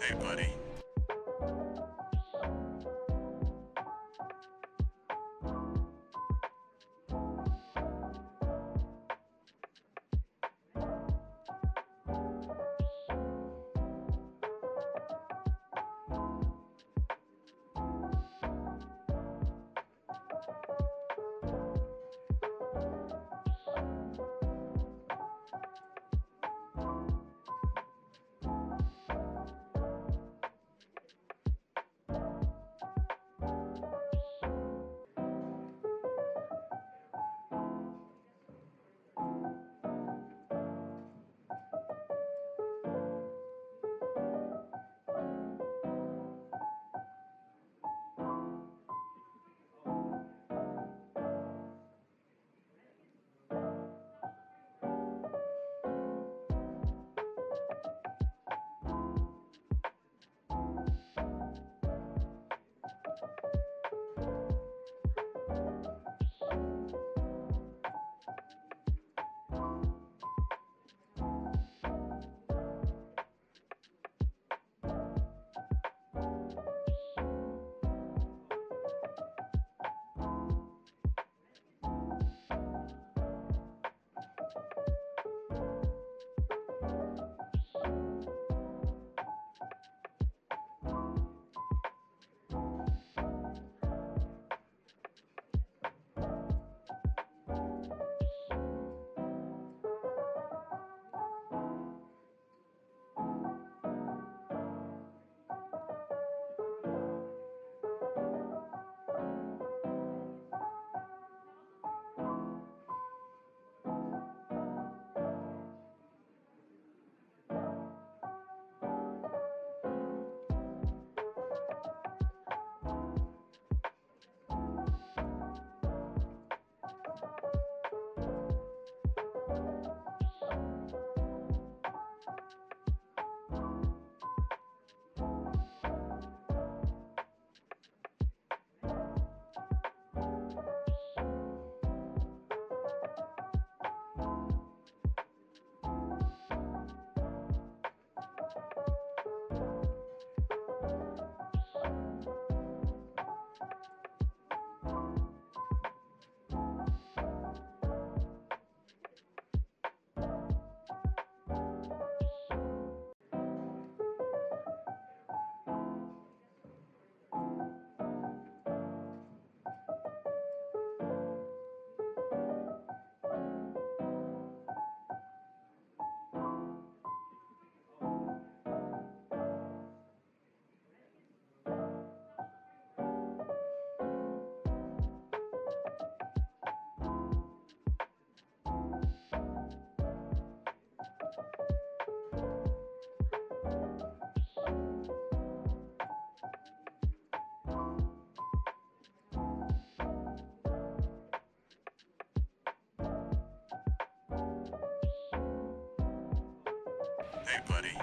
Hey, buddy. Hey, buddy.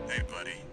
Hey, buddy.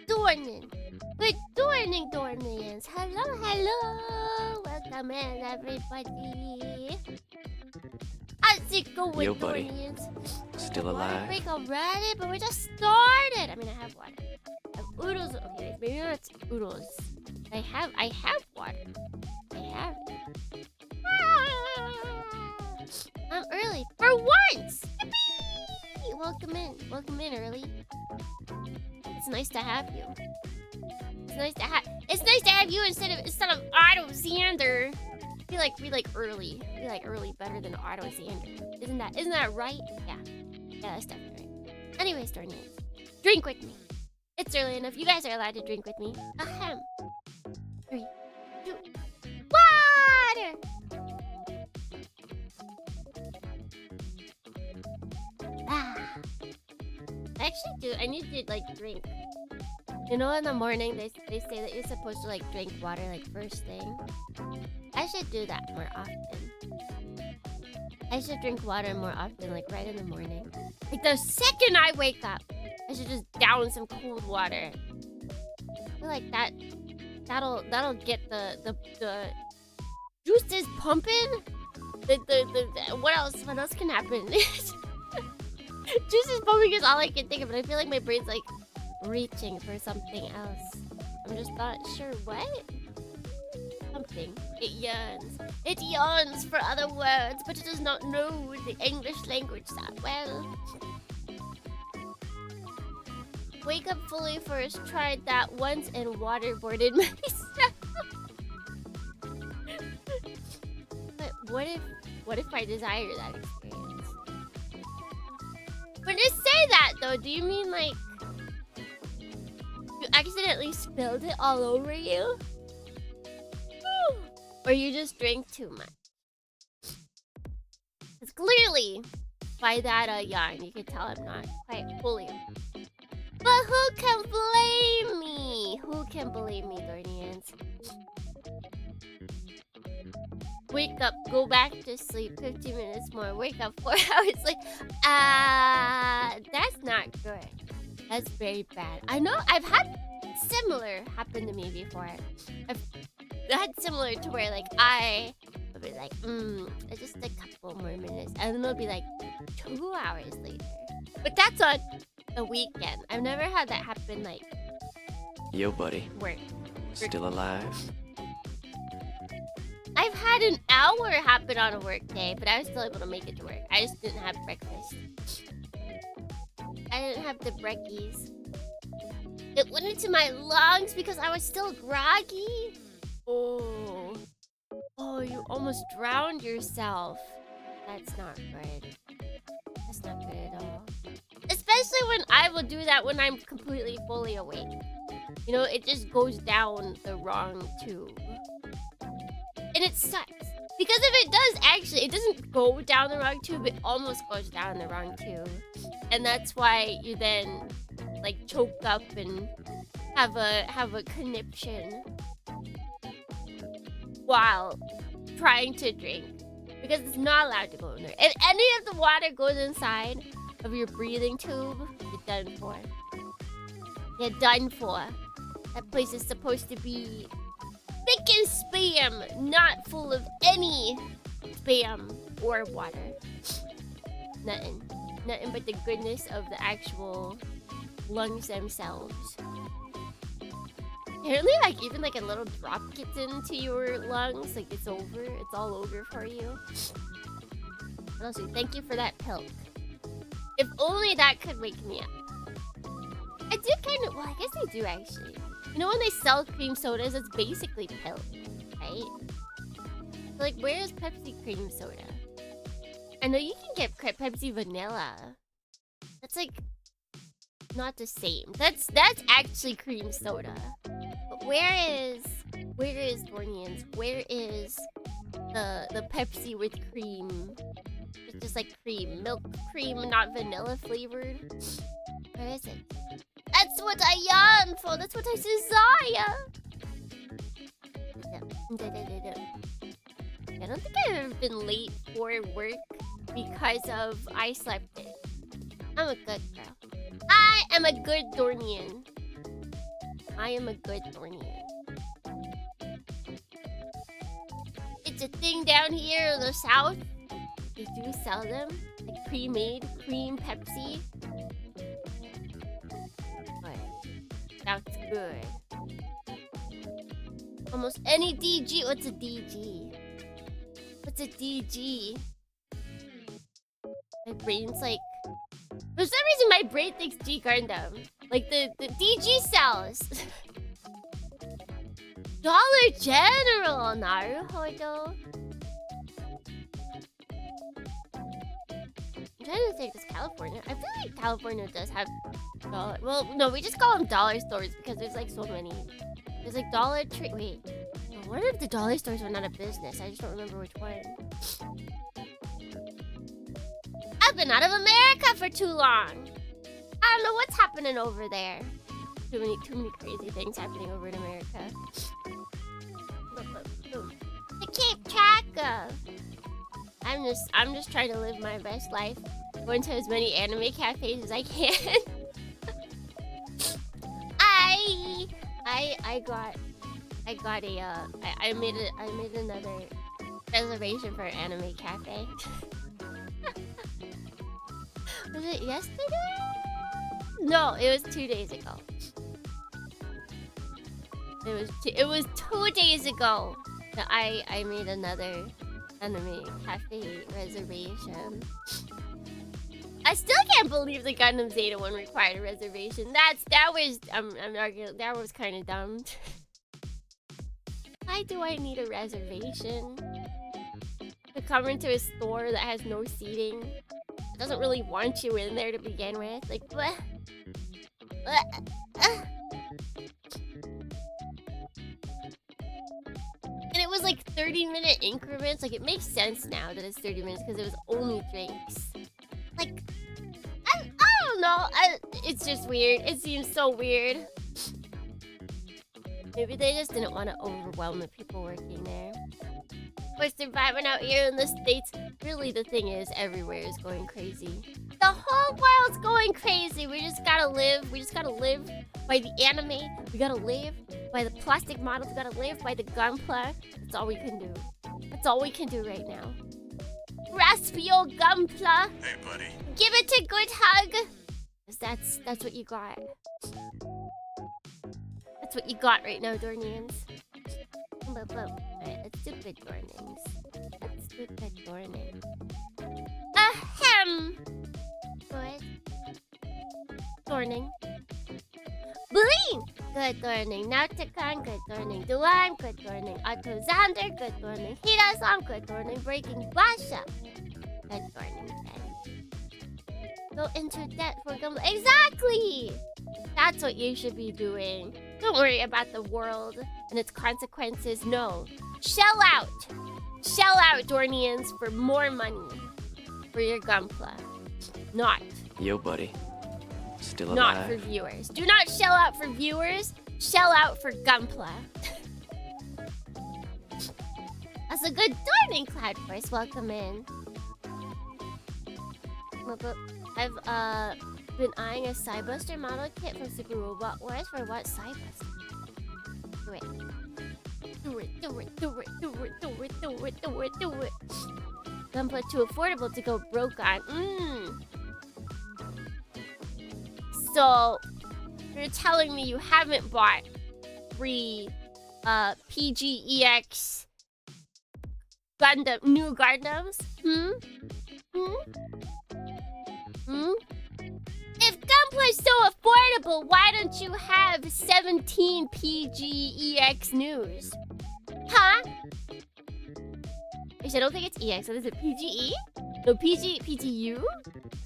Good morning. Good morning, Dormians. Hello, hello. Welcome in, everybody. How's it going, Yo, buddy. Dormians? Still Water alive? break already, but we just started. I mean, I have water. I have oodles. Okay, maybe not oodles. I have water. I have it. I'm early for once. Yippee! Welcome in early. It's nice to have you. It's nice to have you instead of Otto Xander. We like early. We like early better than Otto Xander. Isn't that right? Yeah, that's definitely right. Anyways, darn it. Drink with me. It's early enough. You guys are allowed to drink with me. Ahem. 3, 2, water. Ah. I need to like drink. You know, in the morning they say that you're supposed to like drink water like first thing. I should do that more often. I should drink water more often, like right in the morning. Like the second I wake up, I should just down some cold water. I feel like that'll get the juices pumping. The what else can happen? Juices pumping is all I can think of, but I feel like my brain's like reaching for something else. I'm just not sure what. Something. It yearns. It yearns for other words, but it does not know the English language that well. Wake up fully first. Tried that once and waterboarded myself. But what if I desire that experience? When you say that though, do you mean like you accidentally spilled it all over you? Or you just drank too much? Because clearly, by that yarn, you can tell I'm not quite fully. But who can blame me? Who can blame me, Dornians? Wake up, go back to sleep, 15 minutes more, wake up 4 hours later. That's not good. That's very bad. I know I've had similar happen to me before. I've had similar to where like I would be like, just a couple more minutes. And then it'll be like 2 hours later. But that's on the weekend. I've never had that happen like Yo, buddy. work. Still alive? I've had an hour happen on a work day, but I was still able to make it to work. I just didn't have breakfast. I didn't have the brekkies. It went into my lungs because I was still groggy. Oh, you almost drowned yourself. That's not good. That's not good at all. Especially when I will do that when I'm completely fully awake. You know, it just goes down the wrong tube. And it sucks. Because if it does actually, it doesn't go down the wrong tube, it almost goes down the wrong tube. And that's why you then like choke up and have a conniption while trying to drink. Because it's not allowed to go in there. If any of the water goes inside of your breathing tube, you're done for. You're done for. That place is supposed to be thick and spam, not full of any spam or water. Nothing. Nothing but the goodness of the actual lungs themselves. Apparently, like, even like a little drop gets into your lungs, like it's over. It's all over for you. And also, thank you for that pill. If only that could wake me up. I do kind of, well, I guess they do actually. You know when they sell cream sodas, it's basically pill, right? So, like, where is Pepsi cream soda? I know you can get Pepsi vanilla. That's like not the same. That's actually cream soda. But where is Dornians? Where is the Pepsi with cream? It's just like cream, milk cream, not vanilla flavored. Where is it? That's what I yearn for. That's what I desire. I don't think I've ever been late for work because of I slept in. I'm a good girl. I am a good Dornian. I am a good Dornian. It's a thing down here in the south. They do sell them. Like pre-made cream Pepsi. That's good. Almost any DG. What's a DG? What's a DG? My brain's like... For some reason, my brain thinks G Gundam. Like the DG cells. Dollar General. Naruhodo. I'm trying to think, does California? I feel like California does have dollar. Well, no, we just call them dollar stores because there's like so many. There's like Dollar Tree. Wait, I wonder if the dollar stores went out of business. I just don't remember which one. I've been out of America for too long. I don't know what's happening over there. Too many crazy things happening over in America. To keep track of. I'm just trying to live my best life. Going to as many anime cafes as I can. I made another reservation for an anime cafe. Was it yesterday? No, it was 2 days ago. It was 2 days ago that I made another anime cafe reservation. I still can't believe the Gundam Zeta one required a reservation. I'm arguing, that was kind of dumb. Why do I need a reservation to come into a store that has no seating? It doesn't really want you in there to begin with. Like, what? And it was like 30-minute increments. Like, it makes sense now that it's 30 minutes because it was only drinks. Like, I don't know. It's just weird. It seems so weird. Maybe they just didn't want to overwhelm the people working there. We're surviving out here in the States. Really, the thing is, everywhere is going crazy. The whole world's going crazy. We just gotta live. We just gotta live by the anime. We gotta live by the plastic models. We gotta live by the gunpla. That's all we can do. That's all we can do right now. Grasp your gunpla. Hey, buddy. Give it a good hug. That's what you got. That's what you got right now, Dornians. Alright, let's do good Dornings. Let's do good Dorning. Ahem! Good. Dorning. Bling! Good Dorning. Nautican, good Dorning. Duan, good Dorning. Autozander, good Dorning. Hirasan, good Dorning. Breaking Basha. Good Dorning then. Go into debt for Gumbo. Exactly! That's what you should be doing. Don't worry about the world and its consequences. No. Shell out. Shell out, Dornians, for more money. For your Gunpla. Not. Yo, buddy. Still Not alive. for viewers. Do not shell out for viewers. Shell out for Gunpla. That's a good Dorning, Cloud Force. Welcome in. I've been eyeing a Sidebuster model kit from Super Robot Wars for what Sidebuster? Do it. Do it, do it, do it, do it, do it, do it, do it, do it. Gunpla too affordable to go broke on. So, you're telling me you haven't bought free PGEX Gundam, new Gundams? If Gunpla is so affordable, why don't you have 17 PGEX news? Huh? Actually, I don't think it's EX. What is it? PGE? No, PGU?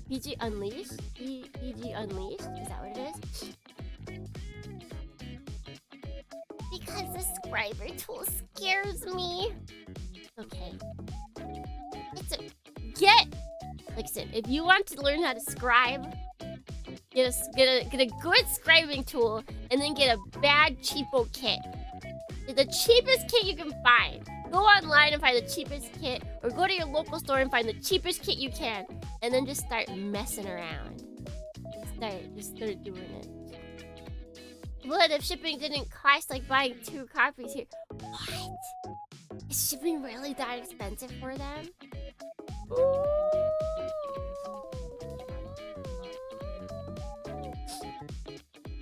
PG Unleashed? PG Unleashed? Is that what it is? Because the scriber tool scares me. Okay. Listen, if you want to learn how to scribe, get a good scribing tool, and then get a bad cheapo kit. The cheapest kit you can find. Go online and find the cheapest kit, or go to your local store and find the cheapest kit you can, and then just start messing around. Just start doing it. What if shipping didn't cost like buying 2 copies here? What? Is shipping really that expensive for them? Ooh.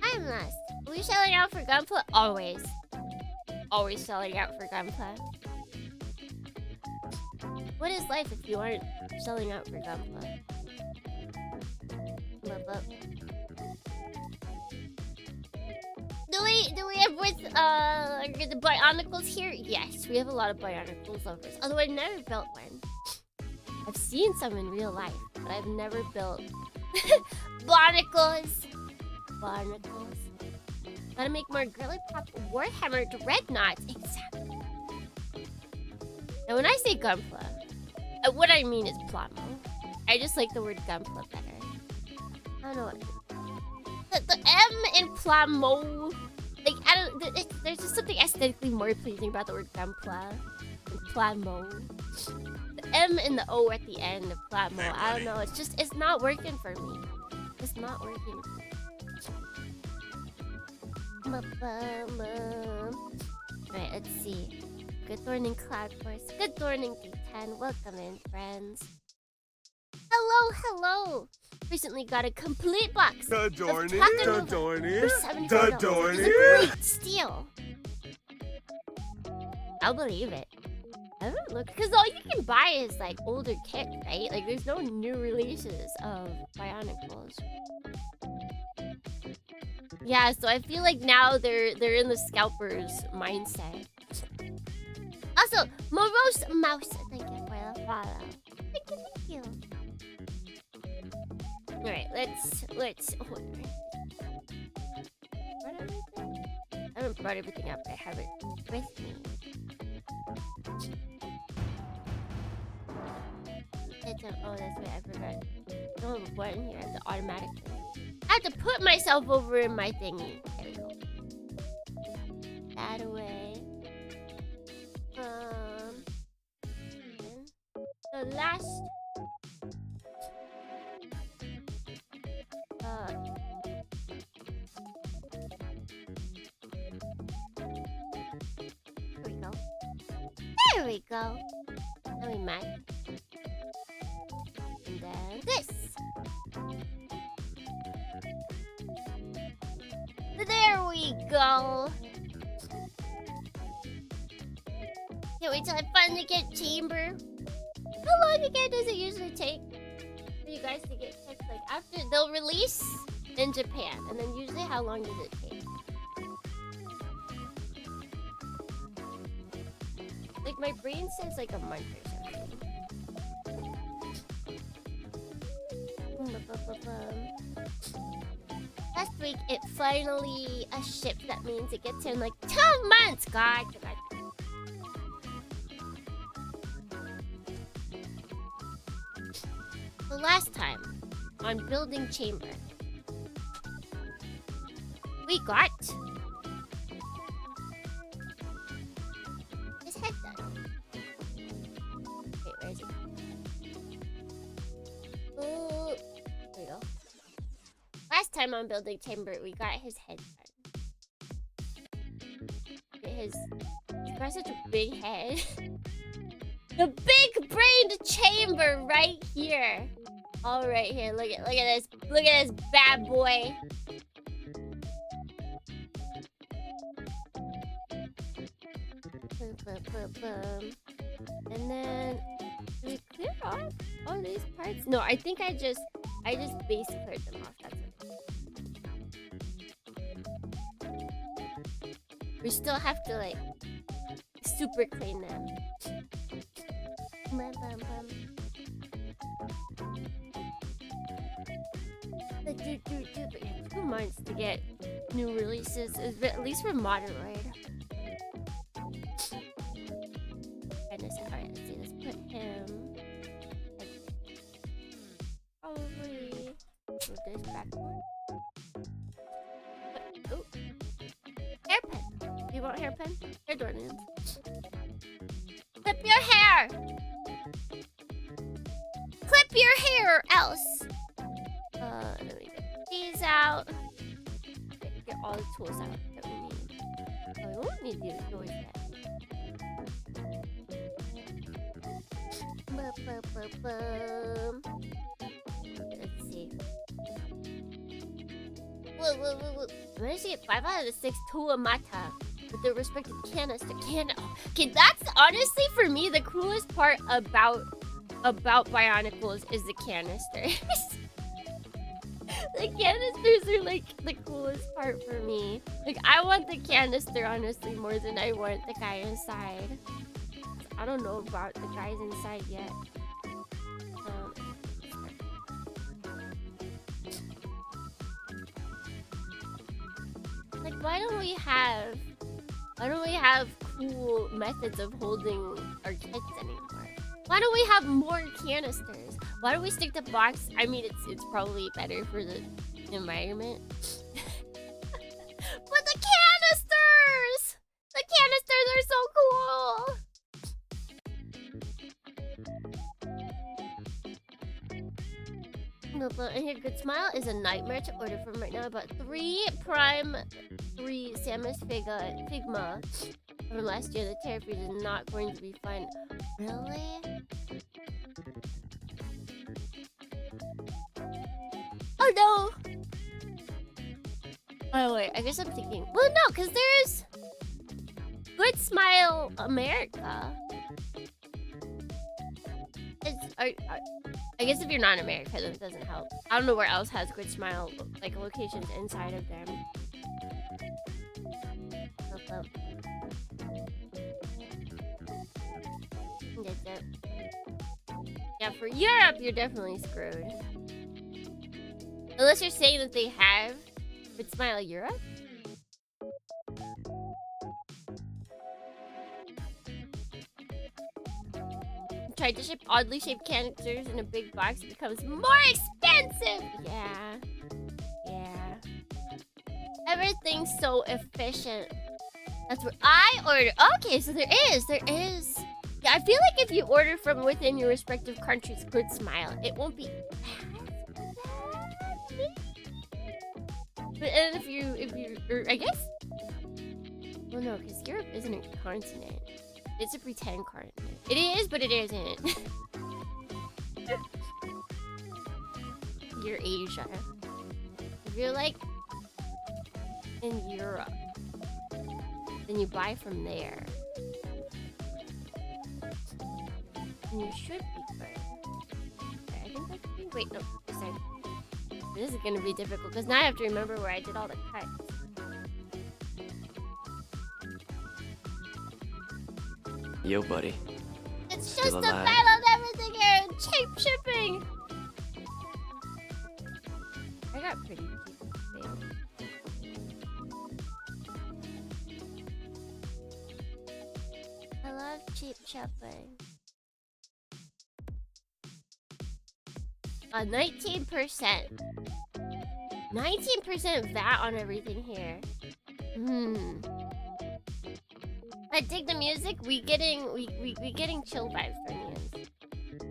I'm lost. Are we selling out for Gunpla? Always. Always selling out for Gunpla. What is life if you aren't selling out for Gunpla? Do we have with the Bionicles here? Yes, we have a lot of Bionicles lovers. Although I've never built one. I've seen some in real life, but I've never built Barnacles. Barnacles. Gotta make more girly pop Warhammer Dreadnoughts. Exactly. Now when I say Gunpla, what I mean is Plamo. I just like the word Gunpla better. I don't know what. The M in Plamo, like there's just something aesthetically more pleasing about the word Gunpla than Plamo. The M and the O at the end of Plamo, Hey, I don't know. It's not working for me. It's not working. Alright, let's see. Good Thorning Cloud Force. Good Thorning D10. Welcome in, friends. Hello, hello. Recently got a complete box of Dorny, Takanova Dorny, for $74. Dorny. It's a great steal. I'll believe it. I don't look, because all you can buy is like older kit, right? Like there's no new releases of Bionicles. Yeah, so I feel like now they're in the scalpers mindset. Also, Morose Mouse, thank you for the follow. Thank you. Alright, let's hold on. Brought everything? I haven't brought everything up, but I have it with me. Oh, that's right, I forgot. I don't have a button here, I have to automatically. I have to put myself over in my thingy. There we go. That away. The last. Here we go. There we go. Then we match. And then this. There we go. Can't wait till I finally get Chamber. How long again does it usually take for you guys to get checked? Like after they'll release in Japan, and then usually how long does it take? Like my brain says like a month or something. Last week, it finally shipped. That means it gets here in like 2 months. God. The last time on Building Chamber, we got his head done. Wait, where is he? Oh, there we go. Last time on Building Chamber, we got his head done. He's got such a big head. The big-brained chamber right here. All right here. Look at this. Look at this bad boy. And then do we clear off all these parts? No, I think I just base cleared them off. That's okay. We still have to like super clean them. But yeah, 2 months to get new releases, at least for Moderoid. Alright, let's see. Let's put him. Probably move this backward. Oh, hairpin. Do you want hairpin? Hair doorknobs. Clip your hair. Clip your hair, else. Let me get these out. Get all the tools out that we need. Oh, we won't need these doors yet. Let's see. Whoa. I managed to get 5 out of the 6 Tuamata with the respective canister. Okay, that's honestly for me the coolest part about Bionicles is the canisters. The canisters are like the coolest part for me. Like I want the canister honestly more than I want the guy inside. I don't know about the guys inside yet. Like why don't we have cool methods of holding our kits anymore? Why don't we have more canisters? Why don't we stick to box? I mean, it's probably better for the environment. But the canisters! The canisters are so cool! And here, Good Smile is a nightmare to order from right now. But 3 Prime 3 Samus Figma from last year. The Terror Freeze is not going to be fun. Really? Oh no! Oh wait, I guess I'm thinking. Well, no, because there's Good Smile America. I guess if you're not in America, then it doesn't help. I don't know where else has Good Smile like locations inside of them. Yeah, for Europe, you're definitely screwed. Unless you're saying that they have Good Smile Europe? Tried to ship oddly shaped canisters in a big box. It becomes more expensive! Yeah. Everything's so efficient. That's what I ordered. Okay, so there is. Yeah, I feel like if you order from within your respective country's Good Smile, it won't be but and if you I guess. Well, no, because Europe isn't a continent. It's a pretend continent. It is, but it isn't. You're Asia. If you're like in Europe, then you buy from there. And you should be good. Okay, I think that's good. Wait, no, this time. This is gonna be difficult because now I have to remember where I did all the cuts. Yo, buddy. It's Still just a alive. battle of everything here and cheap shipping. I got pretty cheap things. Moderoid Chamber. 19%. 19% VAT on everything here. I dig the music. We getting chill vibes from the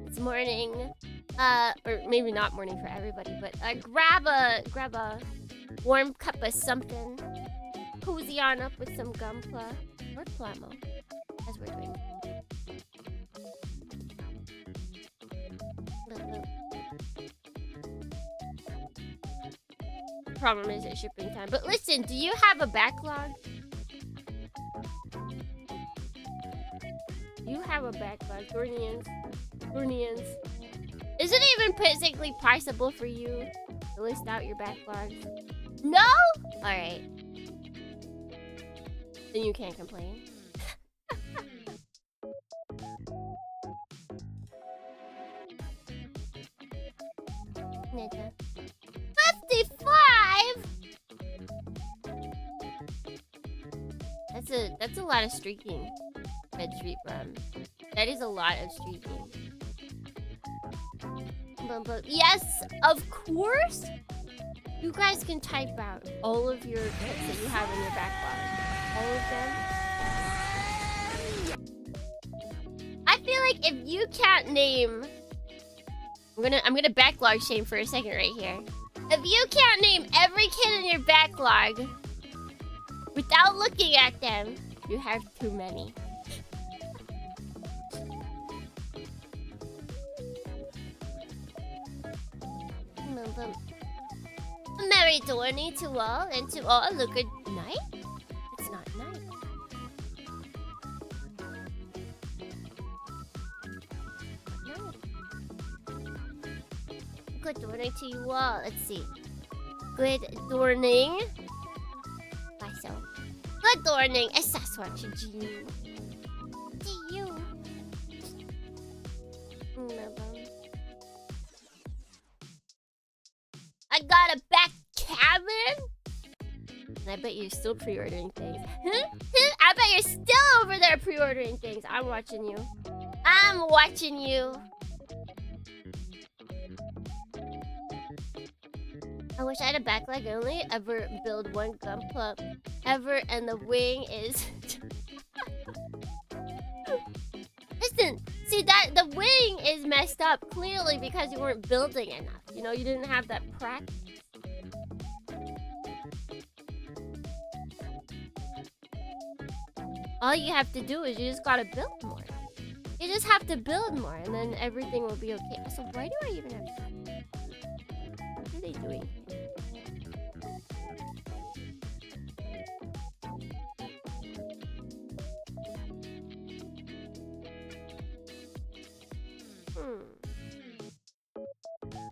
It's morning. Or maybe not morning for everybody, but grab a warm cup of something. Cozy on up with some Gunpla or Plamo, as we're doing. Problem is it's shipping time. But listen, do you have a backlog? You have a backlog, Dornians. Is it even physically possible for you to list out your backlogs? No? Alright. Then you can't complain. Ninja. 55? That's a lot of streaking. Red Street Rum. That is a lot of streaking. Yes, of course! You guys can type out all of your kits that you have in your backlog. All of them. I feel like if you can't name... I'm gonna backlog shame for a second right here. If you can't name every kid in your backlog without looking at them, you have too many. Merry dawning to all, and to all a good night? It's not night. Good dawning to you all. Let's see. Good dawning. Myself. Good dawning. Esaswachi G. To you. I got a back cabin. And I bet you're still pre-ordering things. I bet you're still over there pre-ordering things. I'm watching you. I'm watching you. I wish I had a backlog. I only ever build one Gunpla ever, and the wing is... Listen, see that the wing is messed up clearly because you weren't building enough. You know, you didn't have that practice. All you have to do is you just gotta build more. You just have to build more, and then everything will be okay. So why do I even have... What are they doing?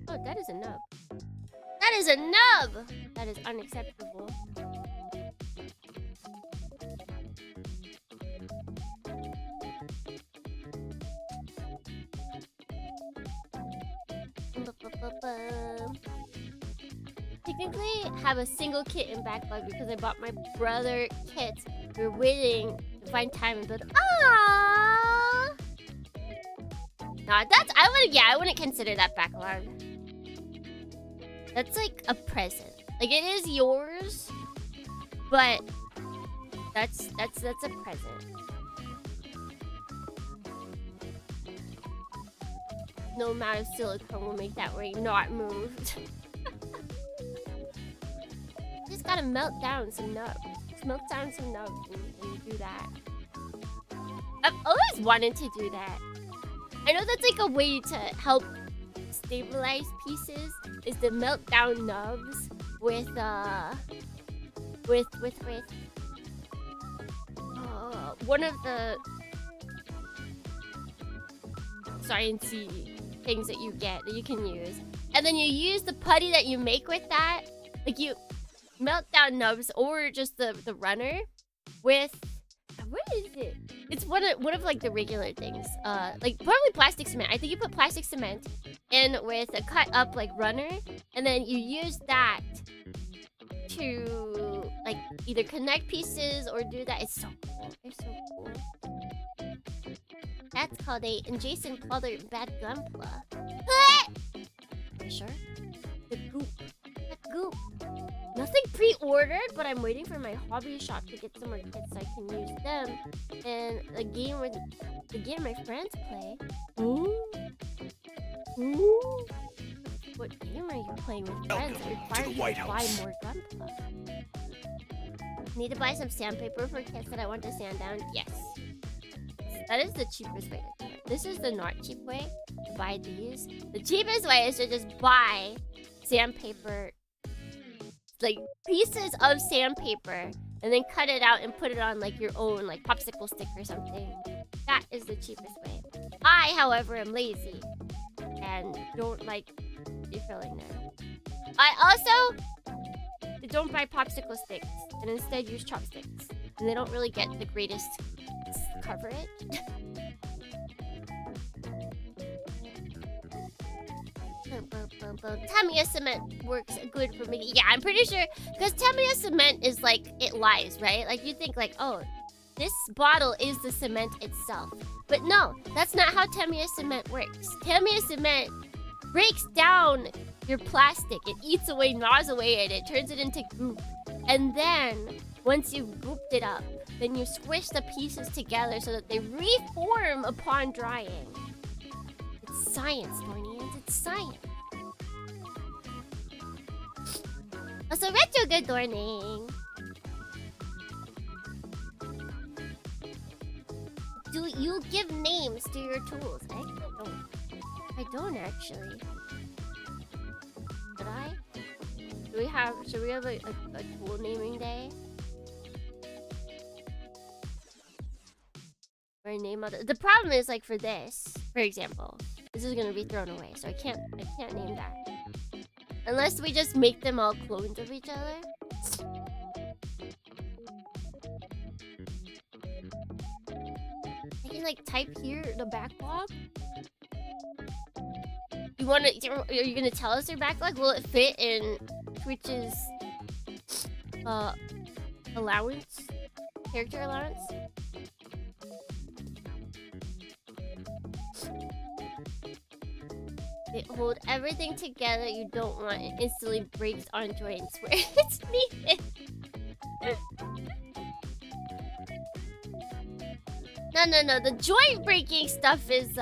Oh, that is a nub. That is a nub! That is unacceptable. Technically have a single kit in backlog because I bought my brother kits. We're waiting to find time and build. Ah! Nah, that's I wouldn't consider that backlog. That's like a present. Like it is yours, but that's a present. No amount of silicone will make that ring not move. Just gotta melt down some nubs. Just melt down some nubs and do that. I've always wanted to do that. I know that's like a way to help stabilize pieces, is to melt down nubs with one of the sciencey things that you get that you can use, and then you use the putty that you make with that. Like you melt down nubs or just the runner with, what is it? It's one of like the regular things. Like probably plastic cement. I think you put plastic cement in with a cut up like runner, and then you use that to like either connect pieces or do that. It's so cool. It's so cool. That's called and Jason called it bad gunpla. You sure? The goop. The goop. Nothing pre-ordered, but I'm waiting for my hobby shop to get some more kits so I can use them. And the game my friends play. Ooh. Ooh. What game are you playing with friends? It requires you to buy more gunpla. Need to buy some sandpaper for kits that I want to sand down? Yes. That is the cheapest way to do it. This is the not cheap way to buy these. The cheapest way is to just buy sandpaper, like pieces of sandpaper, and then cut it out and put it on like your own like popsicle stick or something. That is the cheapest way. I, however, am lazy and don't like refilling them. I also don't buy popsicle sticks and instead use chopsticks, and they don't really get the greatest coverage. Tamiya cement works good for me. Yeah, I'm pretty sure, because Tamiya cement is like, it lies, right? Like you think like, oh, this bottle is the cement itself. But no, that's not how Tamiya cement works. Tamiya cement breaks down your plastic. It eats away, gnaws away at it, turns it into goop. And then, once you've gooped it up, then you squish the pieces together so that they reform upon drying. It's science, Dornians. It's science. Also, retro good morning. Do you give names to your tools? I don't actually. Should I? Should we have a tool naming day? Or name other. The problem is like for this, for example, this is gonna be thrown away, so I can't name that. Unless we just make them all clones of each other. I can like type here the backlog. Are you gonna tell us your backlog? Will it fit in Twitch's allowance? Character allowance? They hold everything together you don't want and instantly breaks on joints where it's needed. No. The joint breaking stuff is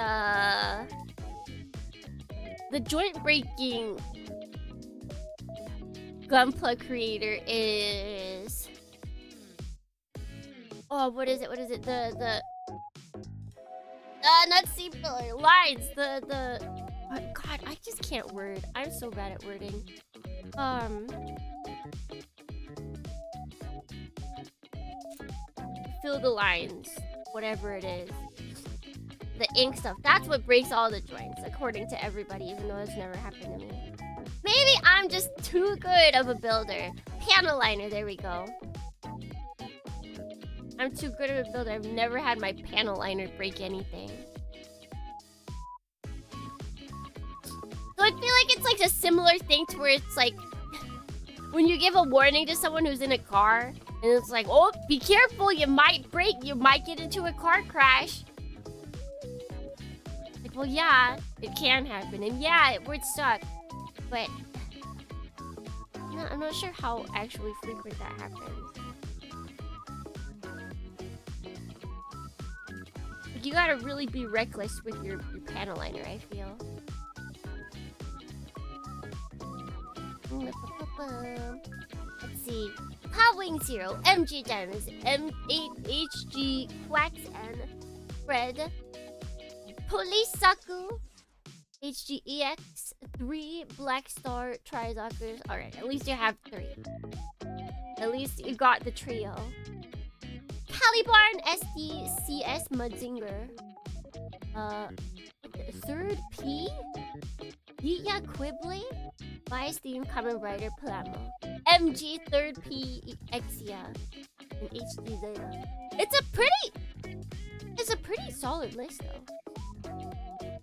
the joint breaking gunpla creator is, oh, what is it? The not C-pillar lines. Oh, God, I just can't word. I'm so bad at wording. Fill the lines, whatever it is. The ink stuff. That's what breaks all the joints, according to everybody, even though it's never happened to me. Maybe I'm just too good of a builder. Panel liner, there we go. I'm too good of a builder. I've never had my panel liner break anything. So I feel like it's like a similar thing to where it's like when you give a warning to someone who's in a car and it's like, oh, be careful, you might break, you might get into a car crash. Like, well, yeah, it can happen, and yeah, it would suck, but I'm not sure how actually frequent that happens. Like, you gotta really be reckless with your panel liner, I feel. Let's see. Powwing Zero, MG Diamonds, M8 HG Quacks and Fred, Polisaku, HGEX, 3 Black Star Trizockers. Alright, at least you have 3. At least you got the trio. Calibarn SDCS Mudzinger. Third P? Yiya Quibbly? Bias Theme Kamen Rider Plamo. MG Third P Exia. And HD Zeta. It's a pretty solid list though.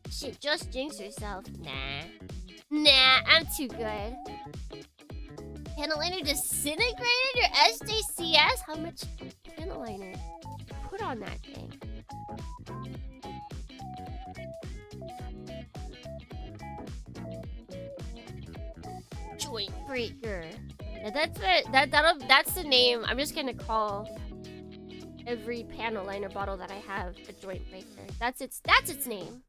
Shit, just jinx yourself. Nah, I'm too good. Panel liner disintegrated your SJCS? How much panel liner put on that thing? Joint breaker. Yeah, that's the name. I'm just gonna call every panel liner bottle that I have a joint breaker. That's its name.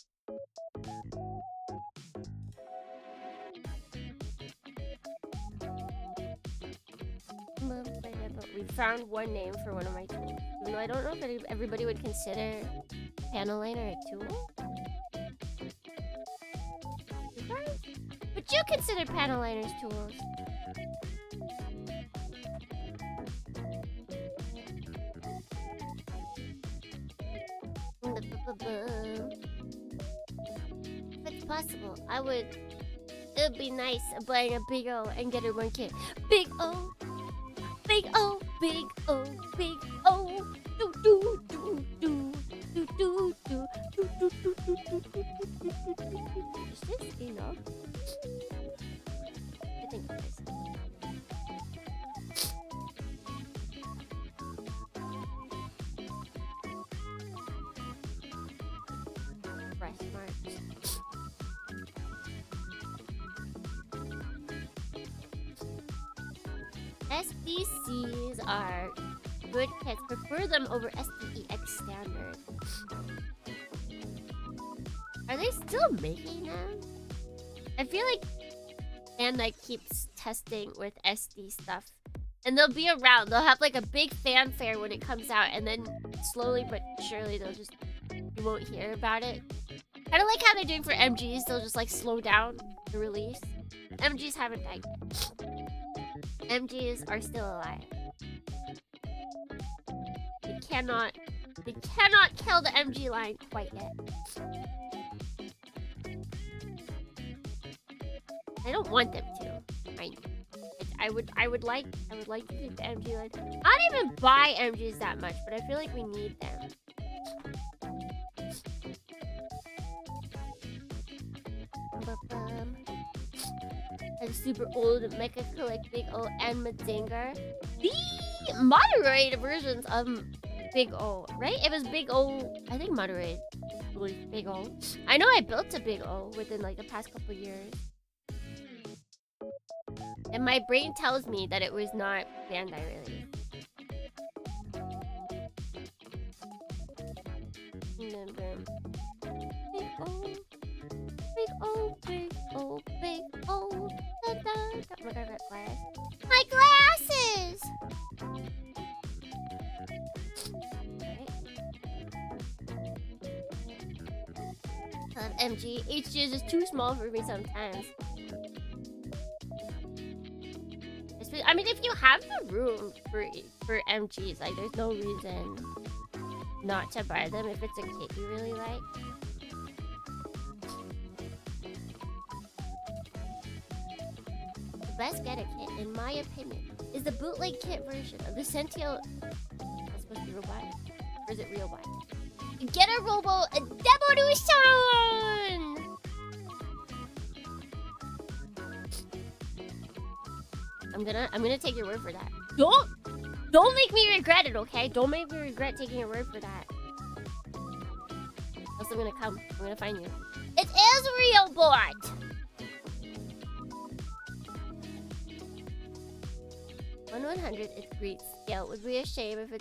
We found one name for one of my tools. Even though I don't know if everybody would consider panel liner a tool. Would you consider panel liners tools? If it's possible, I would. It'd be nice buying a big O and get her one kit. Big O, big O, big O, big O. Do do do do do do do do do do do do. Is this enough? I think it is. Breast marks. SDCs are good kits. Prefer them over SDEX standard. Are they still making them? I feel like Bandai keeps testing with SD stuff. And they'll be around. They'll have like a big fanfare when it comes out. And then slowly but surely they'll just... You won't hear about it. Kind of like how they're doing for MGs. They'll just like slow down the release. MGs haven't died. MGs are still alive. They cannot kill the MG line quite yet. I don't want them to. I would like to keep the MG line. I don't even buy MGs that much, but I feel like we need them. And super old Mecha Collect Big O and Mazinger. The Moderoid versions of Big O, right? It was Big O. I think Moderoid was Big O. I know I built a Big O within like the past couple years. And my brain tells me that it was not Bandai released. Big O. Big O, big O, big O. Da, da, da. What are red glass? My glasses! MG. HG is just too small for me sometimes. I mean, if you have the room for MGs, like, there's no reason not to buy them if it's a kit you really like. The best Get-A kit, in my opinion, is the bootleg kit version of the Sentio... That's supposed to be robot? Or is it real bot? Get a Robo Devolution! I'm gonna take your word for that. Don't make me regret it, okay? Don't make me regret taking your word for that. Else I'm gonna find you. It is real bot! 1/100 is great scale. It would be a shame if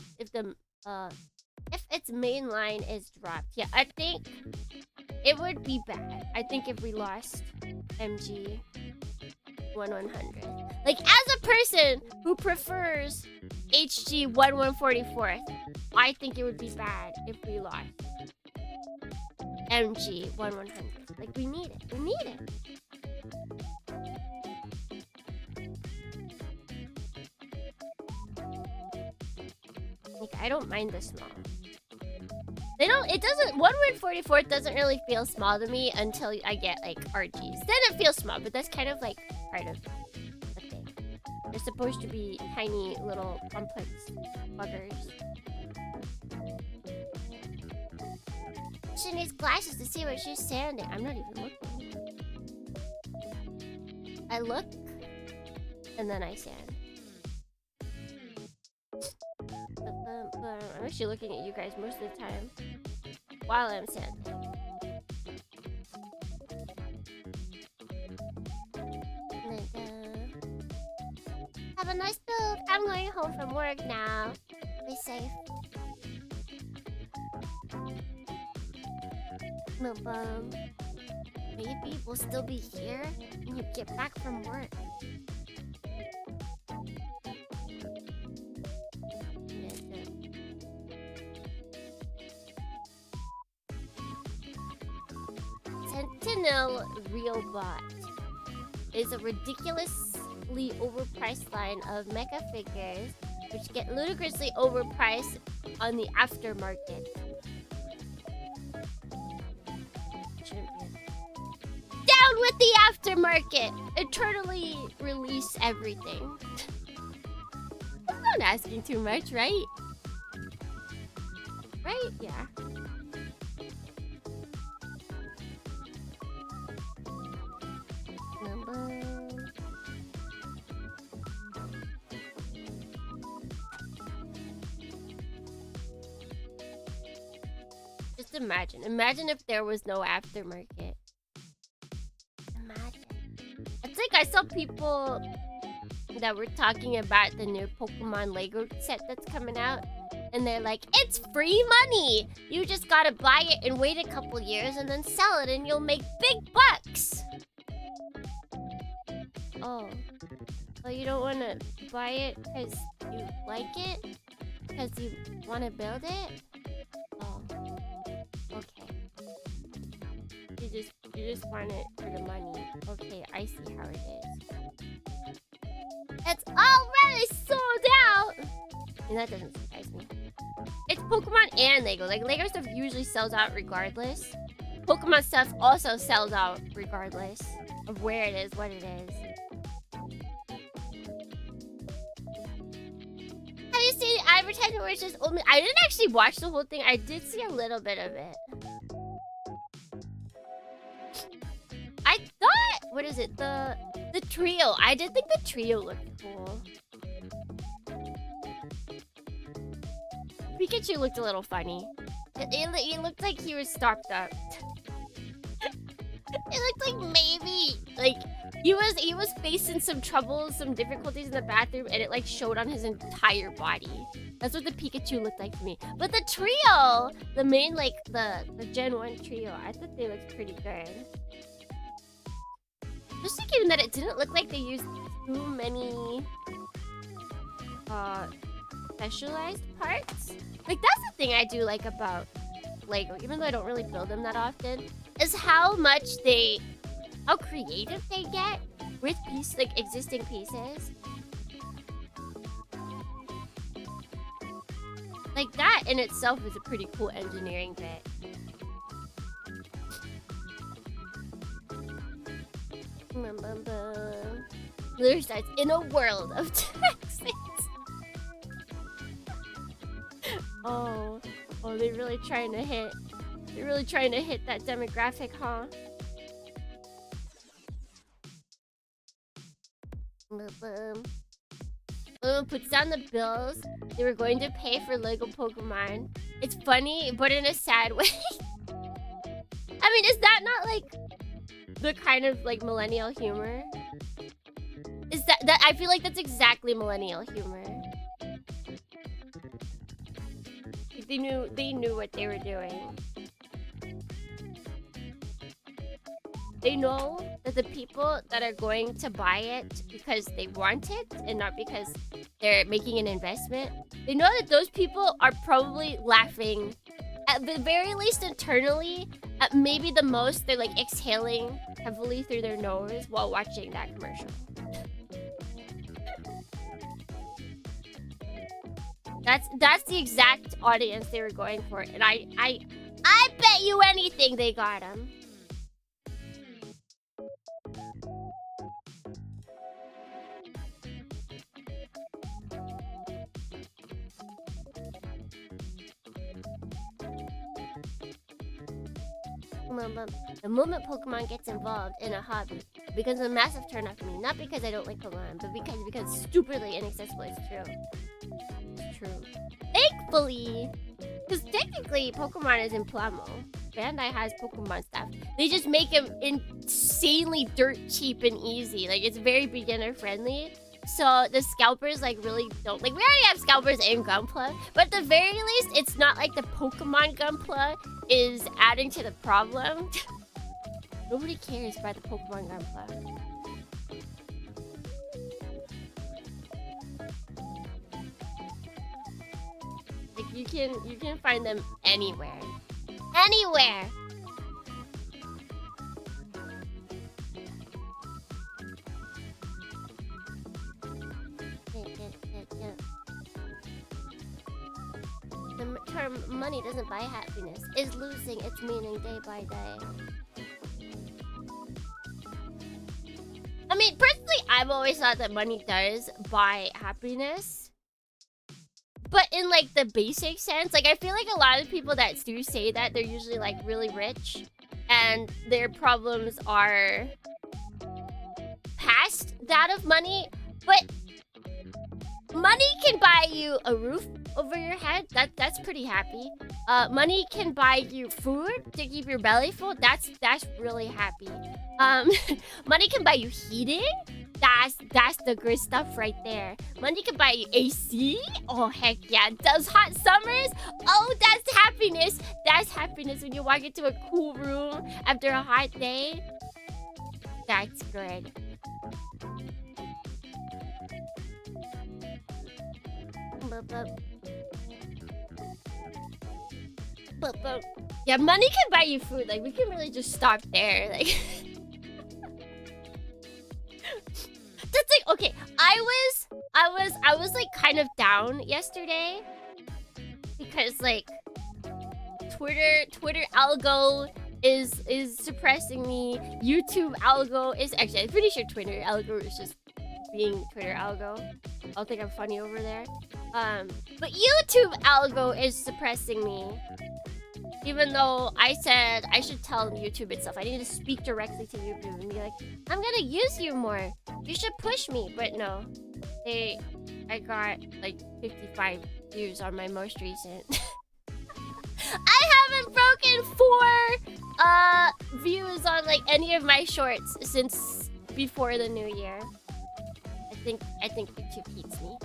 its main line is dropped. Yeah, I think it would be bad. I think if we lost MG 1/100. Like, as a person who prefers HG 1/144th, I think it would be bad if we lost MG 1/100. Like, we need it. We need it. Like, I don't mind the small. It doesn't, 1/144th doesn't really feel small to me until I get, like, RGs. Then it feels small, but that's kind of, like, part of the thing. They're supposed to be tiny, little, complex buggers. She needs glasses to see where she's standing. I'm not even looking. I look, and then I stand. I'm actually looking at you guys most of the time while I'm standing. Have a nice build. I'm going home from work now. Be safe. Bum. Maybe we'll still be here when you get back from work. Sentinel Real Bot is a ridiculously overpriced line of mecha figures which get ludicrously overpriced on the aftermarket. Down with the aftermarket! Eternally release everything. I'm not asking too much, right? Right? Yeah. Just imagine if there was no aftermarket. Imagine. It's like I saw people that were talking about the new Pokemon Lego set that's coming out, and they're like, it's free money! You just gotta buy it and wait a couple years and then sell it and you'll make big bucks! Oh. Well, you don't want to buy it because you like it? Because you want to build it? Oh. Okay. You just want it for the money. Okay, I see how it is. It's already sold out! And that doesn't surprise me. It's Pokemon and Lego. Like, Lego stuff usually sells out regardless. Pokemon stuff also sells out regardless of where it is, what it is. Have you seen the advertisement where it's just only... I didn't actually watch the whole thing. I did see a little bit of it. I thought... What is it? The trio. I did think the trio looked cool. Pikachu looked a little funny. It looked like he was stopped up. It looked like maybe... Like... He was facing some troubles, some difficulties in the bathroom, and it like showed on his entire body. That's what the Pikachu looked like to me. But the trio, the main like the Gen 1 trio, I thought they looked pretty good. Just given that it didn't look like they used too many specialized parts. Like that's the thing I do like about Lego, even though I don't really build them that often, is how creative they get with existing pieces. Like that in itself is a pretty cool engineering bit. Literally starts in a world of Texas. Oh, they're really trying to hit. They're really trying to hit that demographic, huh? Puts down the bills they were going to pay for Lego Pokemon. It's funny, but in a sad way. I mean, is that not like the kind of like millennial humor? Is that I feel like that's exactly millennial humor. Like they knew what they were doing. They know that the people that are going to buy it because they want it and not because they're making an investment, they know that those people are probably laughing, at the very least internally, at maybe the most they're like exhaling heavily through their nose while watching that commercial. That's the exact audience they were going for, and I bet you anything they got them. The moment Pokemon gets involved in a hobby, it becomes a massive turnoff for me. Not because I don't like Pokemon, but because it becomes stupidly inaccessible. It's true. It's true. Thankfully, because technically Pokemon is in Plamo. Bandai has Pokemon stuff. They just make them insanely dirt cheap and easy. Like it's very beginner friendly. So the scalpers like really don't like. We already have scalpers in Gunpla, but at the very least, it's not like the Pokemon Gunpla is adding to the problem. Nobody cares about the Pokemon Gunpla. Like you can find them anywhere. Anywhere! The term money doesn't buy happiness is losing its meaning day by day. I mean, personally, I've always thought that money does buy happiness. But in like the basic sense, like I feel like a lot of people that do say that, they're usually like really rich and their problems are past that of money. But money can buy you a roof over your head. That's pretty happy. Money can buy you food to keep your belly full. That's really happy. Money can buy you heating. That's the good stuff right there. Money can buy you AC. Oh heck yeah! Those hot summers. Oh, that's happiness. That's happiness when you walk into a cool room after a hot day. That's good. But yeah, money can buy you food. Like we can really just stop there. Like that's like okay. I was like kind of down yesterday because like Twitter algo is suppressing me. YouTube algo is actually, I'm pretty sure Twitter algo is just being Twitter algo. I'll think I'm funny over there. But YouTube algo is suppressing me. Even though I said I should tell YouTube itself. I need to speak directly to YouTube and be like, I'm gonna use you more. You should push me. But no. I got like 55 views on my most recent. I haven't broken 4 views on like any of my shorts since before the new year. I think YouTube hates me.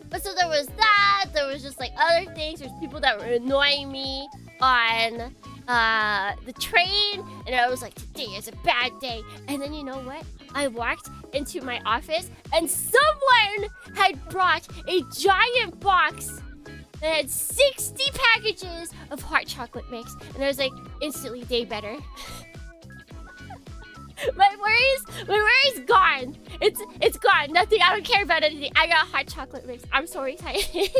But so there was that. There was just like other things. There's people that were annoying me on the train, and I was like, today is a bad day. And then you know what? I walked into my office, and someone had brought a giant box that had 60 packages of hot chocolate mix, and I was like, instantly day better. My worries gone. It's gone. Nothing. I don't care about anything. I got hot chocolate mix. I'm so excited.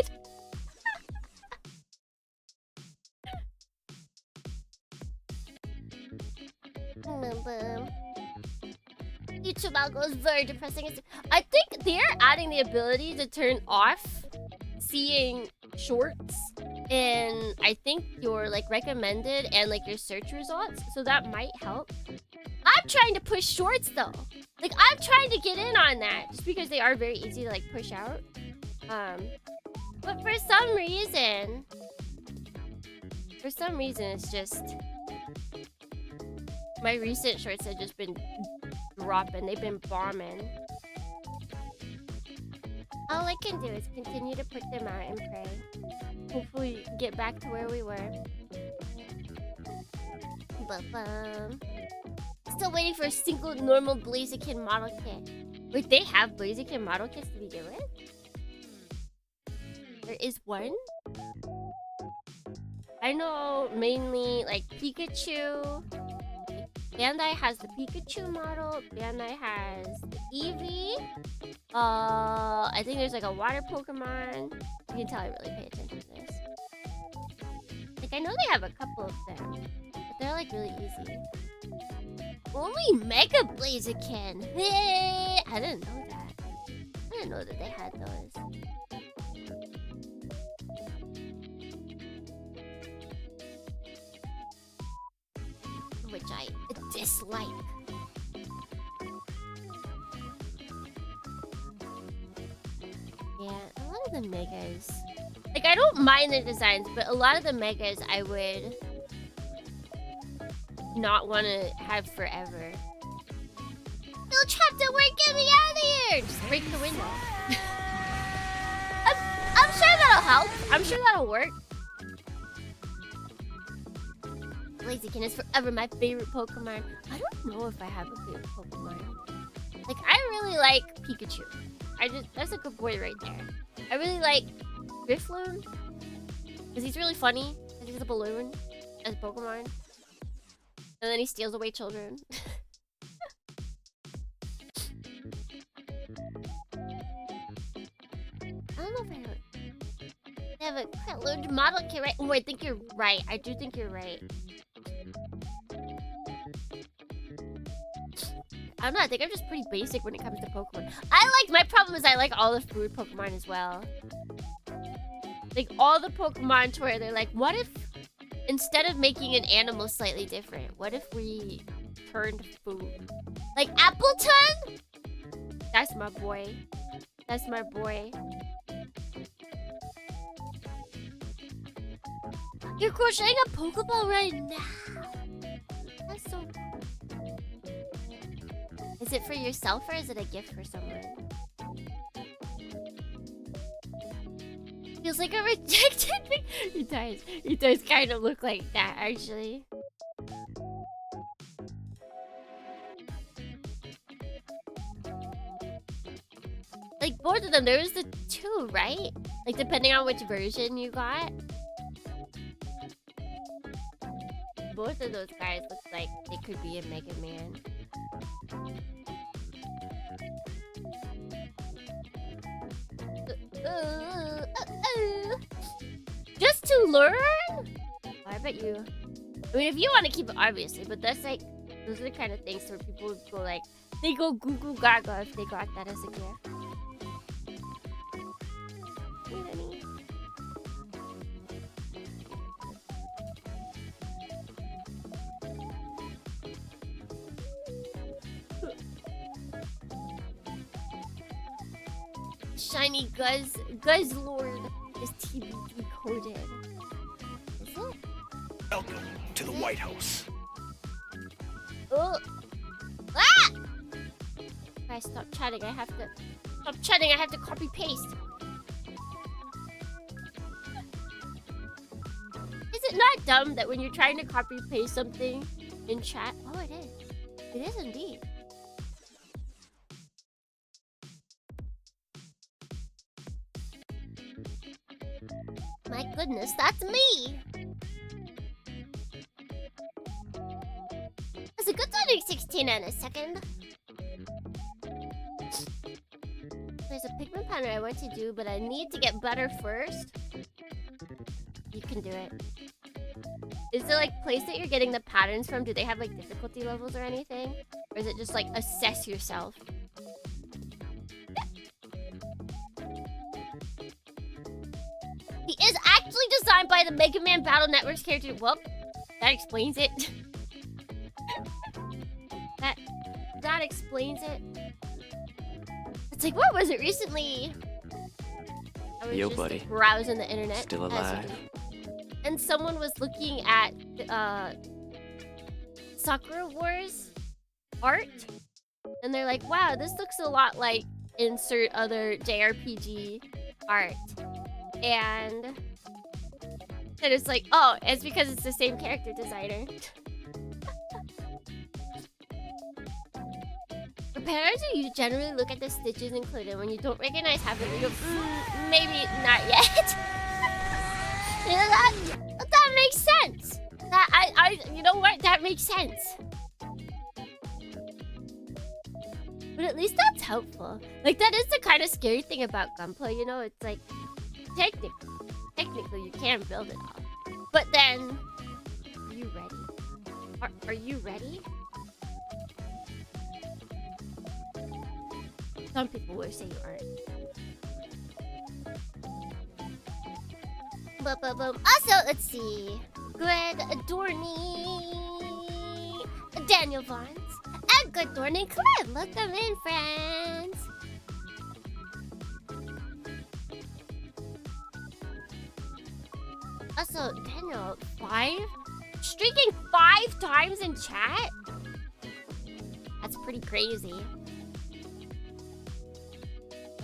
YouTube algo is very depressing. I think they're adding the ability to turn off seeing shorts in, I think, your like recommended and like your search results. So that might help. I'm trying to push shorts though. Like I'm trying to get in on that just because they are very easy to like push out. But for some reason it's just my recent shorts have just been dropping. They've been bombing. All I can do is continue to put them out and pray. Hopefully get back to where we were. Still waiting for a single normal Blaziken model kit. Wait, they have Blaziken model kits to begin with? There is one? I know mainly like Pikachu. Bandai has the Pikachu model. Bandai has the Eevee. I think there's like a water Pokemon. You can tell I really pay attention to this. Like I know they have a couple of them, but they're like really easy. Only Mega Blaziken. I didn't know that. I didn't know that they had those. Which I dislike. Yeah, a lot of the megas. Like, I don't mind the designs, but a lot of the megas I would not want to have forever. still trapped at work. Get me out of here! Just break the window. I'm sure that'll help. I'm sure that'll work. Blaziken is forever my favorite Pokemon. I don't know if I have a favorite Pokemon. Like, I really like Pikachu. That's a good boy right there. I really like Drifloon. Because he's really funny. And he's a balloon as a Pokemon. And then he steals away children. I don't know if I have a Crutload model kit, right? Oh, I think you're right. I do think you're right. I don't know, I think I'm just pretty basic when it comes to Pokemon. My problem is I like all the food Pokemon as well. Like, all the Pokemon to where they're like, what if, instead of making an animal slightly different, what if we turned food? Like Appleton? That's my boy. That's my boy. You're crocheting a Pokeball right now. That's so cool. Is it for yourself or is it a gift for someone? Feels like a rejected thing. He does kind of look like that, actually. Like, both of them, there was the two, right? Like, depending on which version you got. Both of those guys look like they could be a Mega Man. Just to learn? Oh, I bet you. I mean, if you want to keep it, obviously, but that's like, those are the kind of things where people go like, they go goo goo gaga if they got that as a gift. Hey, honey. Shiny Guzzlord is TBD coded. Is it? Welcome to the White House. Oh! Ah! Guys, stop chatting. I have to copy paste. Is it not dumb that when you're trying to copy paste something in chat? Oh, it is. It is indeed. My goodness, that's me! That's a good Sonic 16 in a second. There's a pigment pattern I want to do, but I need to get better first. You can do it. Is the like place that you're getting the patterns from, do they have like difficulty levels or anything? Or is it just like assess yourself? He is actually designed by the Mega Man Battle Network's character. Well, that explains it. that explains it. It's like, what was it recently? I was just buddy. Browsing the internet. Still alive. And someone was looking at Sakura Wars art. And they're like, wow, this looks a lot like insert other JRPG art. And it's like, oh, it's because it's the same character designer. Repairs, you generally look at the stitches included. When you don't recognize half of it, you go, maybe not yet. You know, that makes sense. You know what? That makes sense. But at least that's helpful. Like, that is the kind of scary thing about Gunpla, you know? It's like, technically, you can build it all. But then, are you ready? Are you ready? Some people will say you aren't. Also, let's see. Good Dorney, Daniel Vons, and Good Dorney Cliff. Look them in, friends. Also, Daniel, streaking 5 times in chat? That's pretty crazy.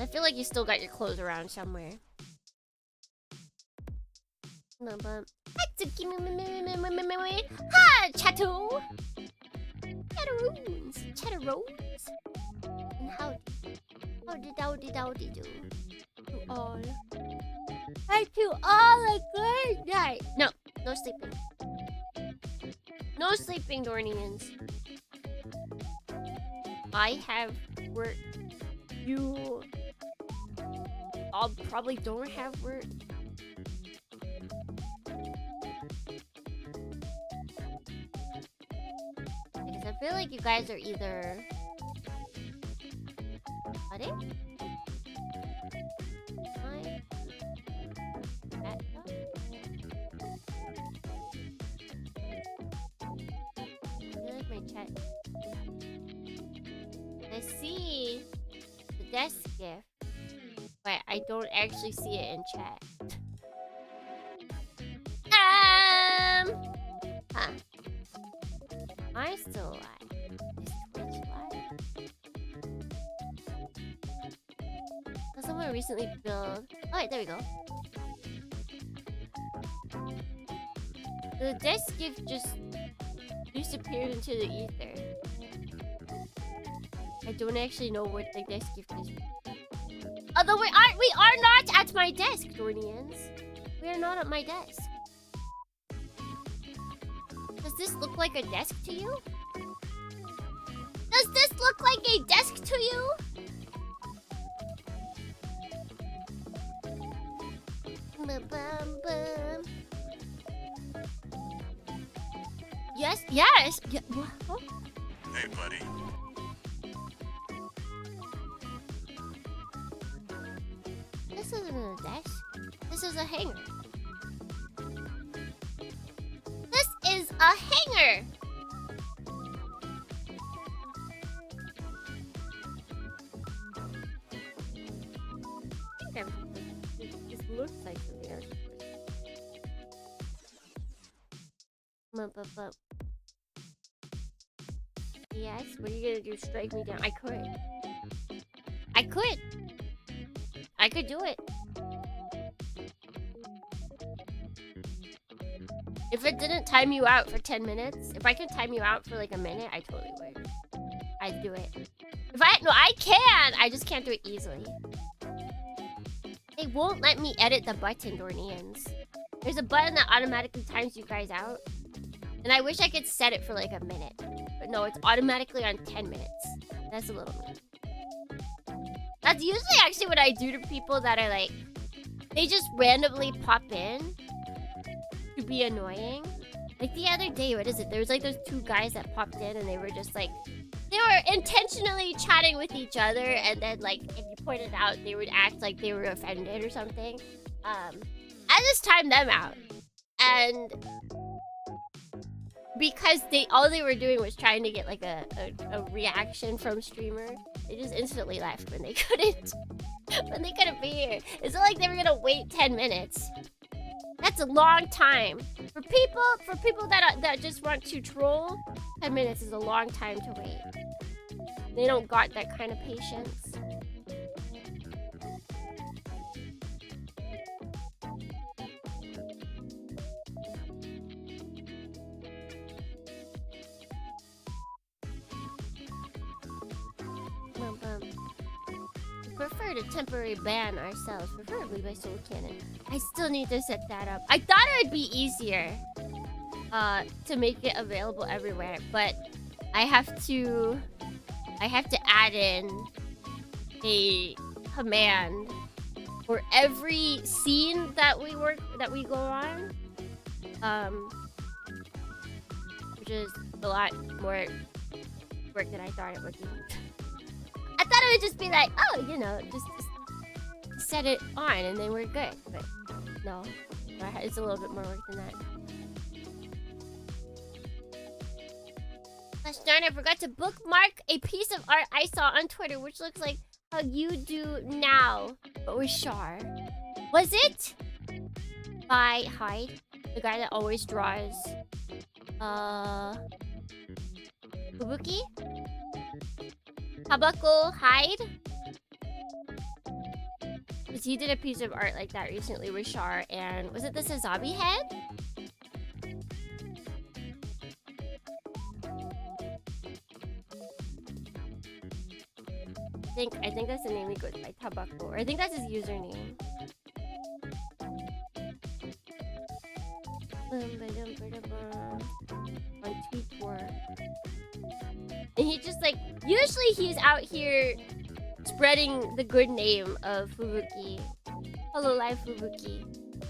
I feel like you still got your clothes around somewhere. No, but... Ha! Chatto! Chatteroons! Chatteroons! And howdy do. To all. Hi to all a good night! No, no sleeping. No sleeping, Dornians. I have work. You all probably don't have work. Because I feel like you guys are either studying? I see the desk gift, but I don't actually see it in chat. Huh. I'm still alive. Is Twitch live? So someone recently built... Oh, wait, there we go. The desk gift just disappeared into the ether. I don't actually know what the desk gift is. Although we are not at my desk, Dornians. We are not at my desk. Does this look like a desk to you? Does this look like a desk to you? Yes, yes. Yeah. What? Hey, buddy. This isn't a desk. This is a hanger. This is a hanger. This looks like something else. Yes, what are you gonna do? Strike me down? I could. I could do it. If it didn't time you out for 10 minutes, if I could time you out for like a minute, I totally would. I'd do it. No, I can! I just can't do it easily. They won't let me edit the button, Dornians. There's a button that automatically times you guys out. And I wish I could set it for like a minute. But no, it's automatically on 10 minutes. That's a little mean. That's usually actually what I do to people that are like... They just randomly pop in to be annoying. Like the other day, what is it? There was like those two guys that popped in and they were just like... They were intentionally chatting with each other, and then like if you pointed out, they would act like they were offended or something. I just timed them out. And... Because all they were doing was trying to get like a reaction from streamer, they just instantly left when they couldn't be here. It's not like they were gonna wait 10 minutes. That's a long time. For people that just want to troll, 10 minutes is a long time to wait. They don't got that kind of patience. We prefer to temporarily ban ourselves, preferably by Soul Cannon. I still need to set that up. I thought it would be easier to make it available everywhere, but I have to add in a command for every scene that we go on, which is a lot more work than I thought it would be. I thought it would just be like, oh, you know, just set it on and then we're good. But no, it's a little bit more work than that. Gosh darn, I forgot to bookmark a piece of art I saw on Twitter, which looks like how you do now, but with Char. Was it by Hyde, the guy that always draws Fubuki? Habako Hyde? Because he did a piece of art like that recently with Char, and was it the Sazabi head? I think that's the name he goes by, Tabako, or I think that's his username. On Twitter. And he just like, usually he's out here spreading the good name of Fubuki. Hello Live Fubuki.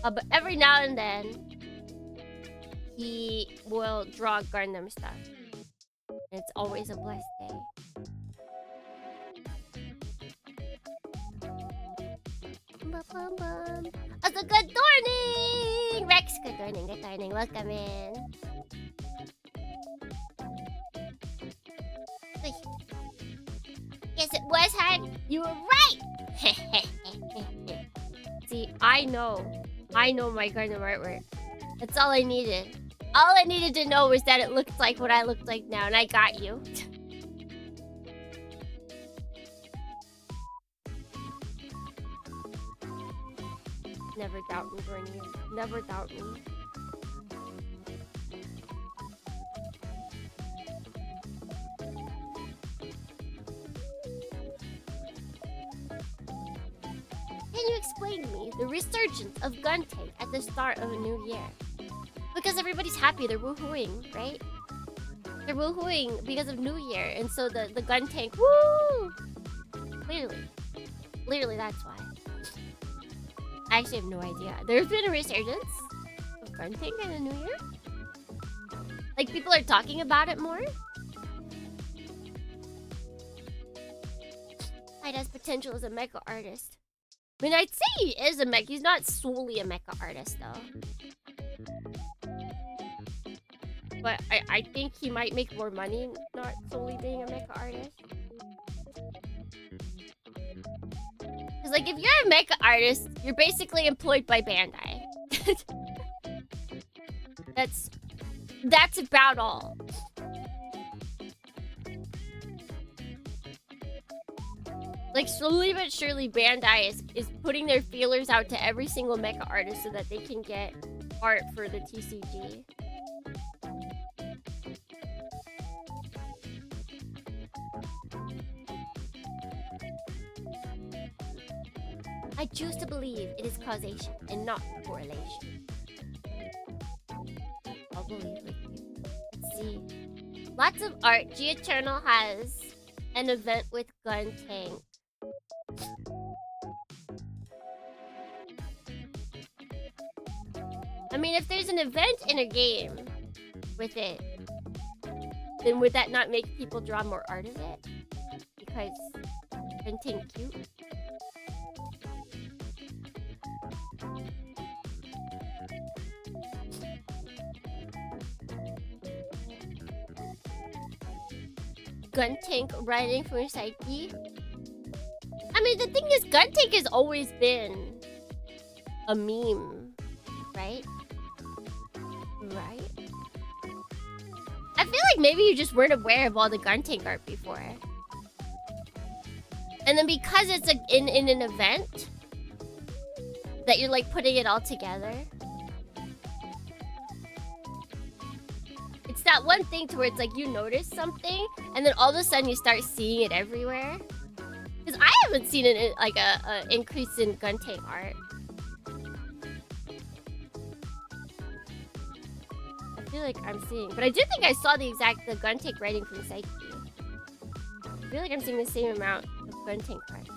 But every now and then, he will draw Gundam stuff. And it's always a blessed day. Also, good morning! Rex, good morning, welcome in. Yes, it was hard. You were right! See, I know my Gundam artwork. That's all I needed. All I needed to know was that it looked like what I looked like now, and I got you. Never doubt me, Bernie. Never doubt me. Can you explain to me the resurgence of Guntank at the start of a new year? Because everybody's happy, they're woohooing, right? They're woohooing because of New Year, and so the Guntank, woo! Clearly that's why. I actually have no idea. There's been a resurgence of Guntank in the New Year? Like, people are talking about it more? Hyde has potential as a mecha artist. I mean, I'd say he is a mecha. He's not solely a mecha artist, though. But I think he might make more money not solely being a mecha artist. Because, like, if you're a mecha artist, you're basically employed by Bandai. That's about all. Like, slowly but surely, Bandai is putting their feelers out to every single mecha artist so that they can get art for the TCG. I choose to believe it is causation and not correlation. I'll believe with you. Let's see. Lots of art. G-Eternal has an event with Guntank. I mean, if there's an event in a game with it, then would that not make people draw more art of it? Because Guntank cute? Guntank riding for Psyche. I mean, the thing is, Guntank has always been a meme, right? Right? I feel like maybe you just weren't aware of all the Guntank art before. And then because it's in an event, that you're like putting it all together. It's that one thing to where it's like you notice something and then all of a sudden you start seeing it everywhere. Because I haven't seen an increase in Guntank art. I feel like I'm seeing, but I do think I saw the Guntank writing from Psyche. I feel like I'm seeing the same amount of Guntank art.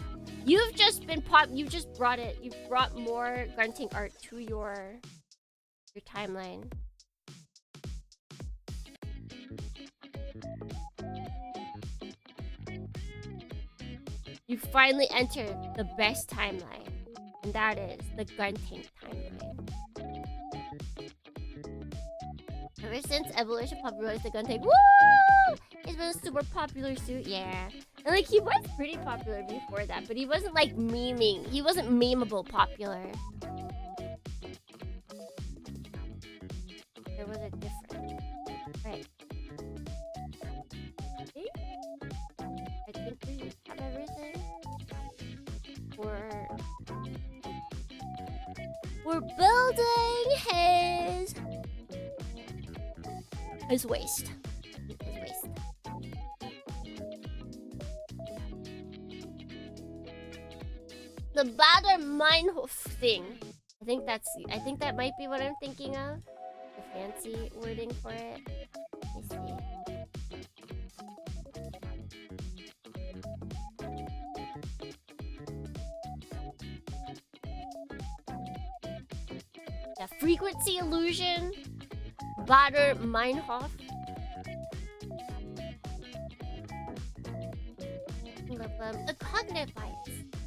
You've just been you've just brought it. You've brought more Guntank art to your timeline. You finally entered the best timeline, and that is the Guntank timeline. Ever since Evolution popularized the Guntank, woo! It's been a super popular suit, yeah. And like, he was pretty popular before that, but he wasn't like memeing. He wasn't memeable popular. There was a difference. Right. See? I think we have everything for We're building his waist. His waist. The Bader Meinhof thing. I think that might be what I'm thinking of. The fancy wording for it. Let me see. Yeah, frequency illusion. Bader Meinhof. A cognitive bias,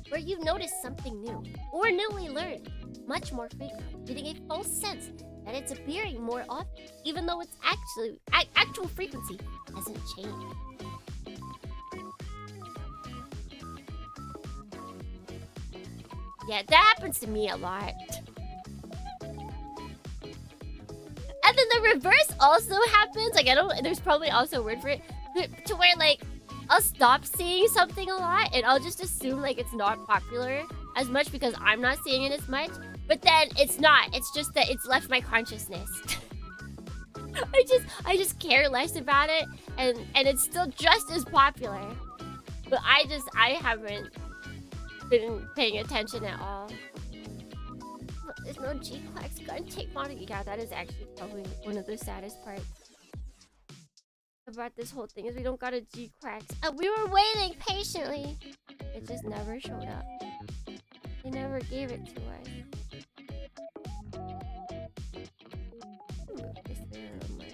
where you notice something new or newly learned much more frequently, getting a false sense that it's appearing more often, even though its actual frequency hasn't changed. Yeah, that happens to me a lot. And then the reverse also happens. Like, there's probably also a word for it. To where, like, I'll stop seeing something a lot and I'll just assume, like, it's not popular as much because I'm not seeing it as much. But then it's not. It's just that it's left my consciousness. I just care less about it, and it's still just as popular. But I haven't been paying attention at all. There's no G-Clax gun tape model. Yeah, that is actually probably one of the saddest parts about this whole thing is we don't got a G-Clax. We were waiting patiently. It just never showed up. They never gave it to us. Move this there a little more.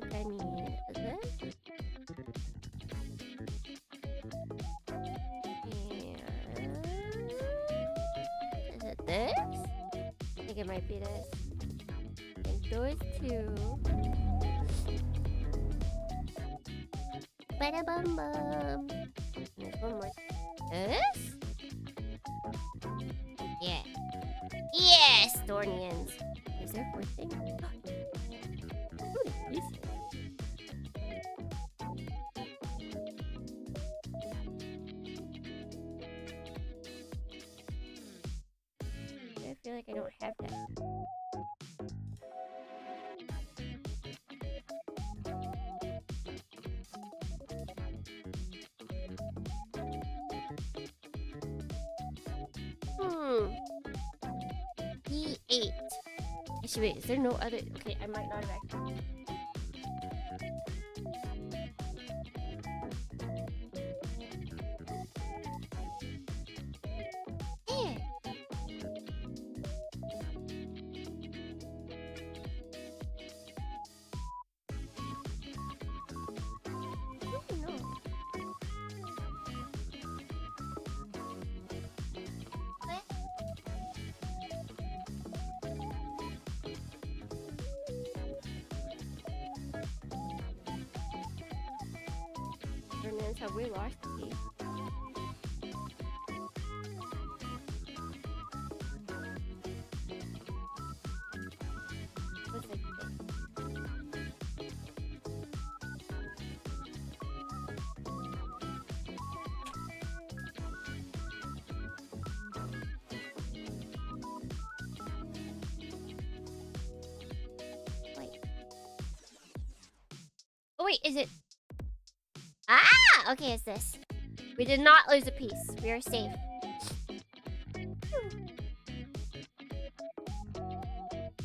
I think I need this. Is it this? I think it might be this. And those two. Bada bum bum. And there's one more. This? Yeah. Yes, Thornians. Is there a fourth thing? Ooh, these things. I feel like I don't have that. E8. Actually, wait, is there no other? Okay, I might not have actually. Yeah. Have we lost the key? What's it? Wait. Oh wait, is it? Ah! Okay, it's this. We did not lose a piece. We are safe.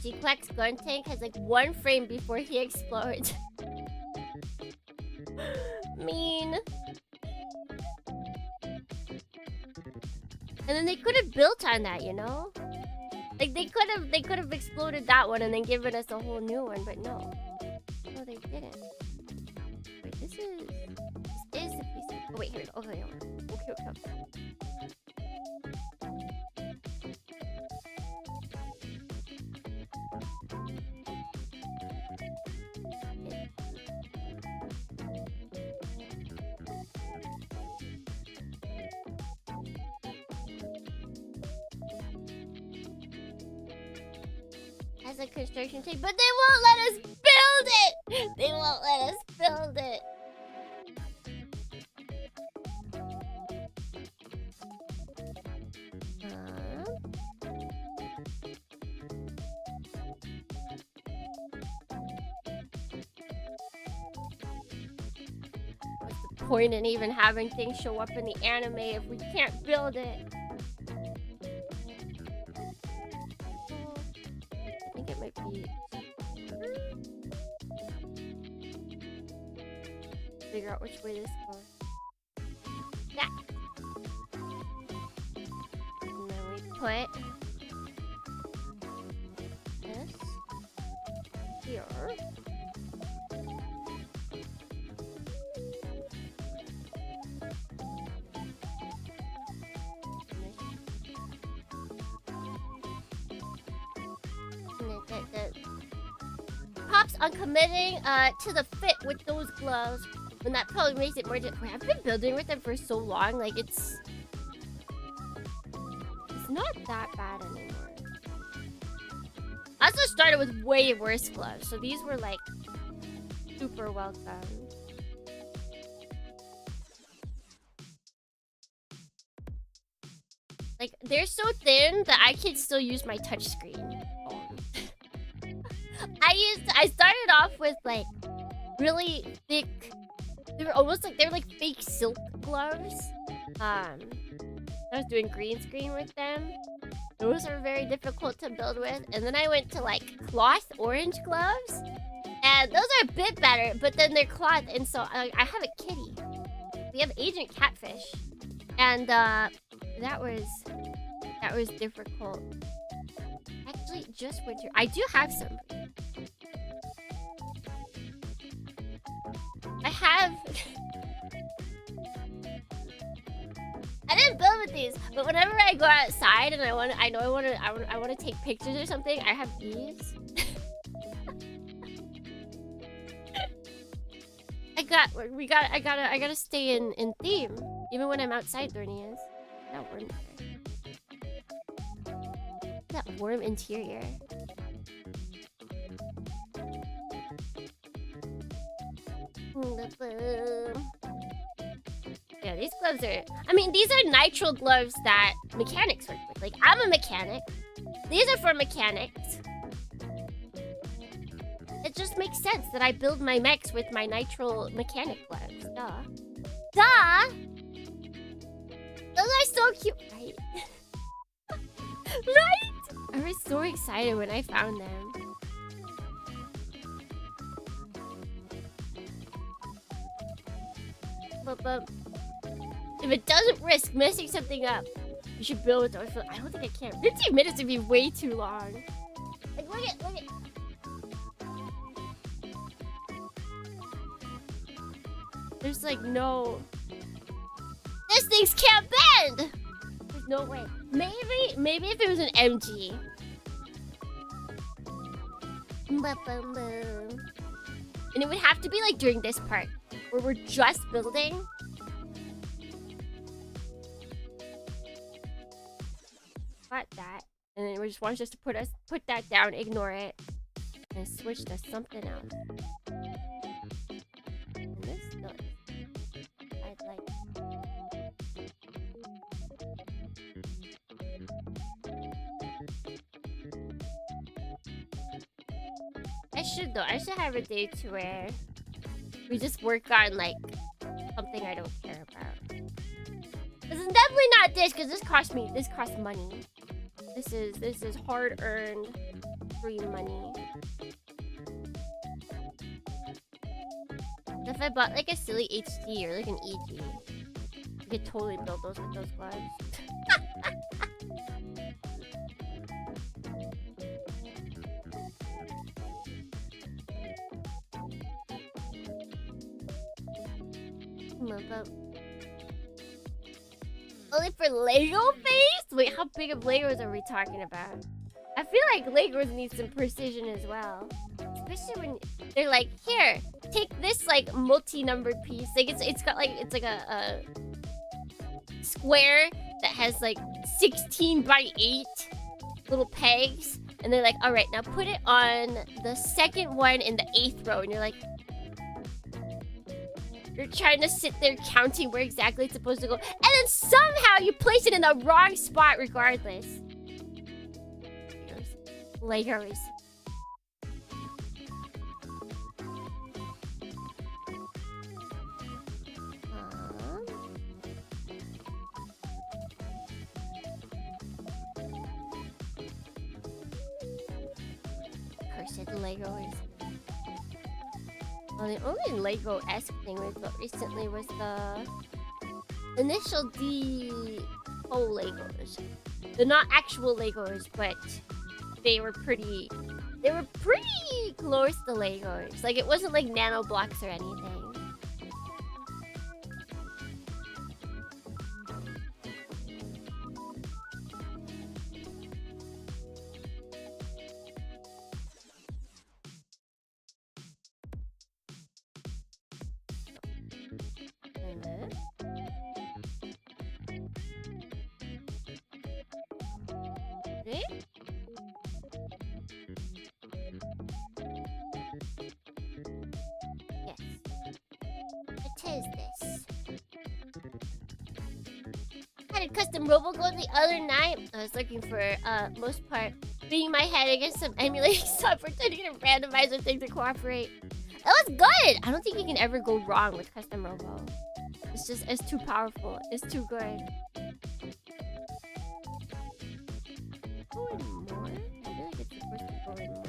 G-Clax gun tank has like one frame before he explodes. Mean. And then they could have built on that, you know? Like they could have exploded that one and then given us a whole new one, but no. No, they didn't. Wait, this is the piece. Oh wait, here we go. Okay, okay. As a construction tape, but they won't let us build it! They won't let us build it. point in even having things show up in the anime if we can't build it. I think it might be... Figure out which way this goes. Yeah. And then we put this here. Props on committing to the fit with those gloves. And that probably makes it more difficult. I've been building with them for so long, like it's not that bad anymore. I also started with way worse gloves, so these were like super welcome. Like they're so thin that I can still use my touchscreen. I started off with like really thick. They were almost like fake silk gloves. I was doing green screen with them. Those are very difficult to build with. And then I went to like cloth orange gloves, and those are a bit better. But then they're cloth, and so I have a kitty. We have Agent Catfish, and that was difficult. Actually, just winter. I do have some. I have. I didn't build with these, but whenever I go outside and I want to take pictures or something, I have these. I gotta stay in theme, even when I'm outside. Bernie is that warm there. That warm interior. Yeah, these gloves are... I mean, these are nitrile gloves that mechanics work with. Like, I'm a mechanic. These are for mechanics. It just makes sense that I build my mechs with my nitrile mechanic gloves. Duh. Duh! Those are so cute. Right? Right? I was so excited when I found them. But if it doesn't risk messing something up, you should build with those. I don't think I can. 15 minutes would be way too long. Like, look at. There's like no. This thing's can't bend. There's no way. Maybe if it was an MG. And it would have to be like during this part where we're just building. Got that. And then we just want us to put that down, ignore it, and switch to something else. And this still is. I'd like. I should though. I should have a day to where we just work on like something I don't care about. This is definitely not this, because this costs money. This is hard-earned free money. If I bought like a silly HD or like an EG, I could totally build those with those gloves. Only for Lego face? Wait, how big of Legos are we talking about? I feel like Legos need some precision as well. Especially when they're like, here, take this like multi-numbered piece. Like it's like a square that has like 16 by 8 little pegs. And they're like, all right, now put it on the second one in the 8th row. And you're like, you're trying to sit there counting where exactly it's supposed to go. And then somehow you place it in the wrong spot regardless. Legos. said Legos. Well, the only Lego-esque thing we built recently was the initial D Legos. They're not actual Legos, but they were pretty close to Legos. Like, it wasn't like nano blocks or anything. Okay. Yes. What is this? I had a custom robo goal the other night. I was looking for, most part, beating my head against some emulating software trying to get a randomizer thing to cooperate. It was good! I don't think you can ever go wrong with custom robo. It's too powerful. It's too good. Go in more? I feel like it's supposed to go in more.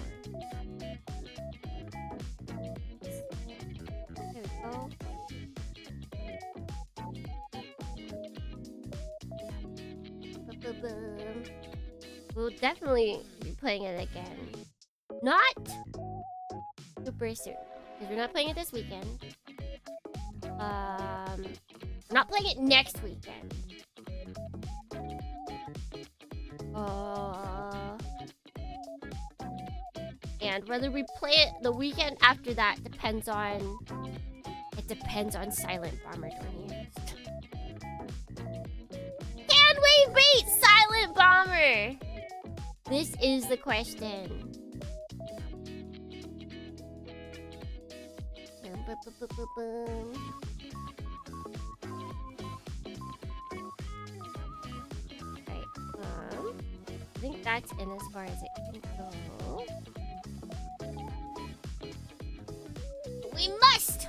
There we go. Ba-ba-boom. We'll definitely be playing it again. Not super soon. Because we're not playing it this weekend. We're not playing it next weekend. And whether we play it the weekend after that depends on Silent Bomber 20 years. Can we beat Silent Bomber? This is the question. Right. I think that's in as far as it can go. We must.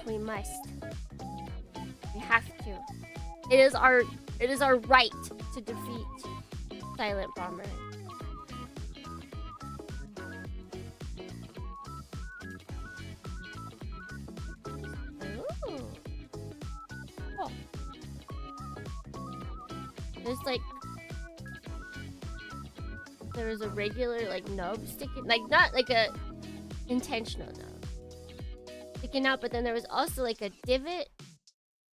We have to. It is our right to defeat Silent Bomber. Ooh. Oh. There was a regular nub sticking, not like a intentional nub sticking out, but then there was also a divot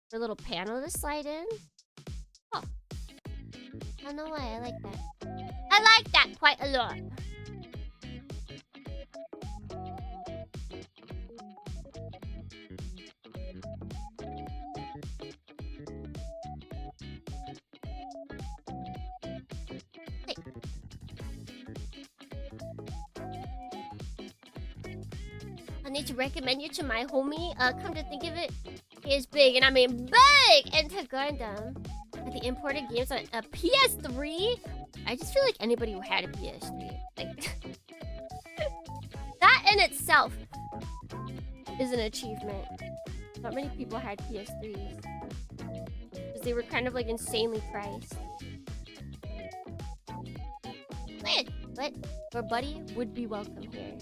for a little panel to slide in. Oh, I don't know why I like that. I like that quite a lot. I need to recommend you to my homie. Come to think of it, he is big, and I mean big, into Gundam. Like the imported games on a PS3. I just feel like anybody who had a PS3, that in itself is an achievement. Not many people had PS3s because they were kind of insanely priced. But your buddy would be welcome here.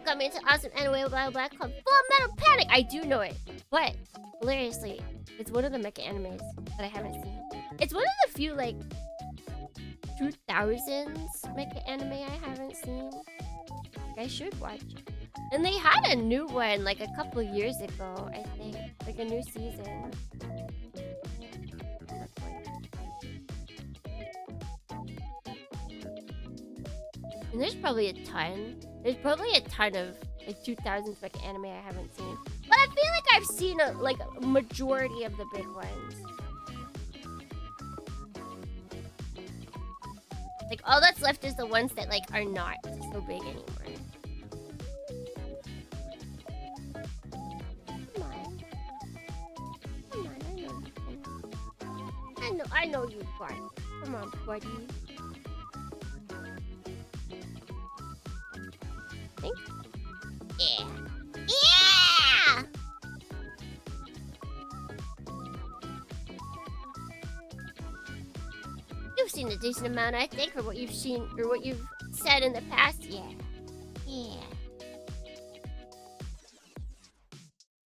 Coming to awesome anime called Full Metal Panic. I do know it, but hilariously, it's one of the mecha animes that I haven't seen. It's one of the few 2000s mecha anime I haven't seen. I should watch it. And they had a new one a couple years ago, I think, a new season. And there's probably a ton. There's probably a ton of 2000s mecha anime I haven't seen. But I feel like I've seen a majority of the big ones. All that's left is the ones that are not so big anymore. Come on. Come on, I know you can. I know you got it. Come on, buddy. Think? Yeah. Yeah! seen a decent amount, I think, for what you've seen or what you've said in the past. Yeah. Yeah.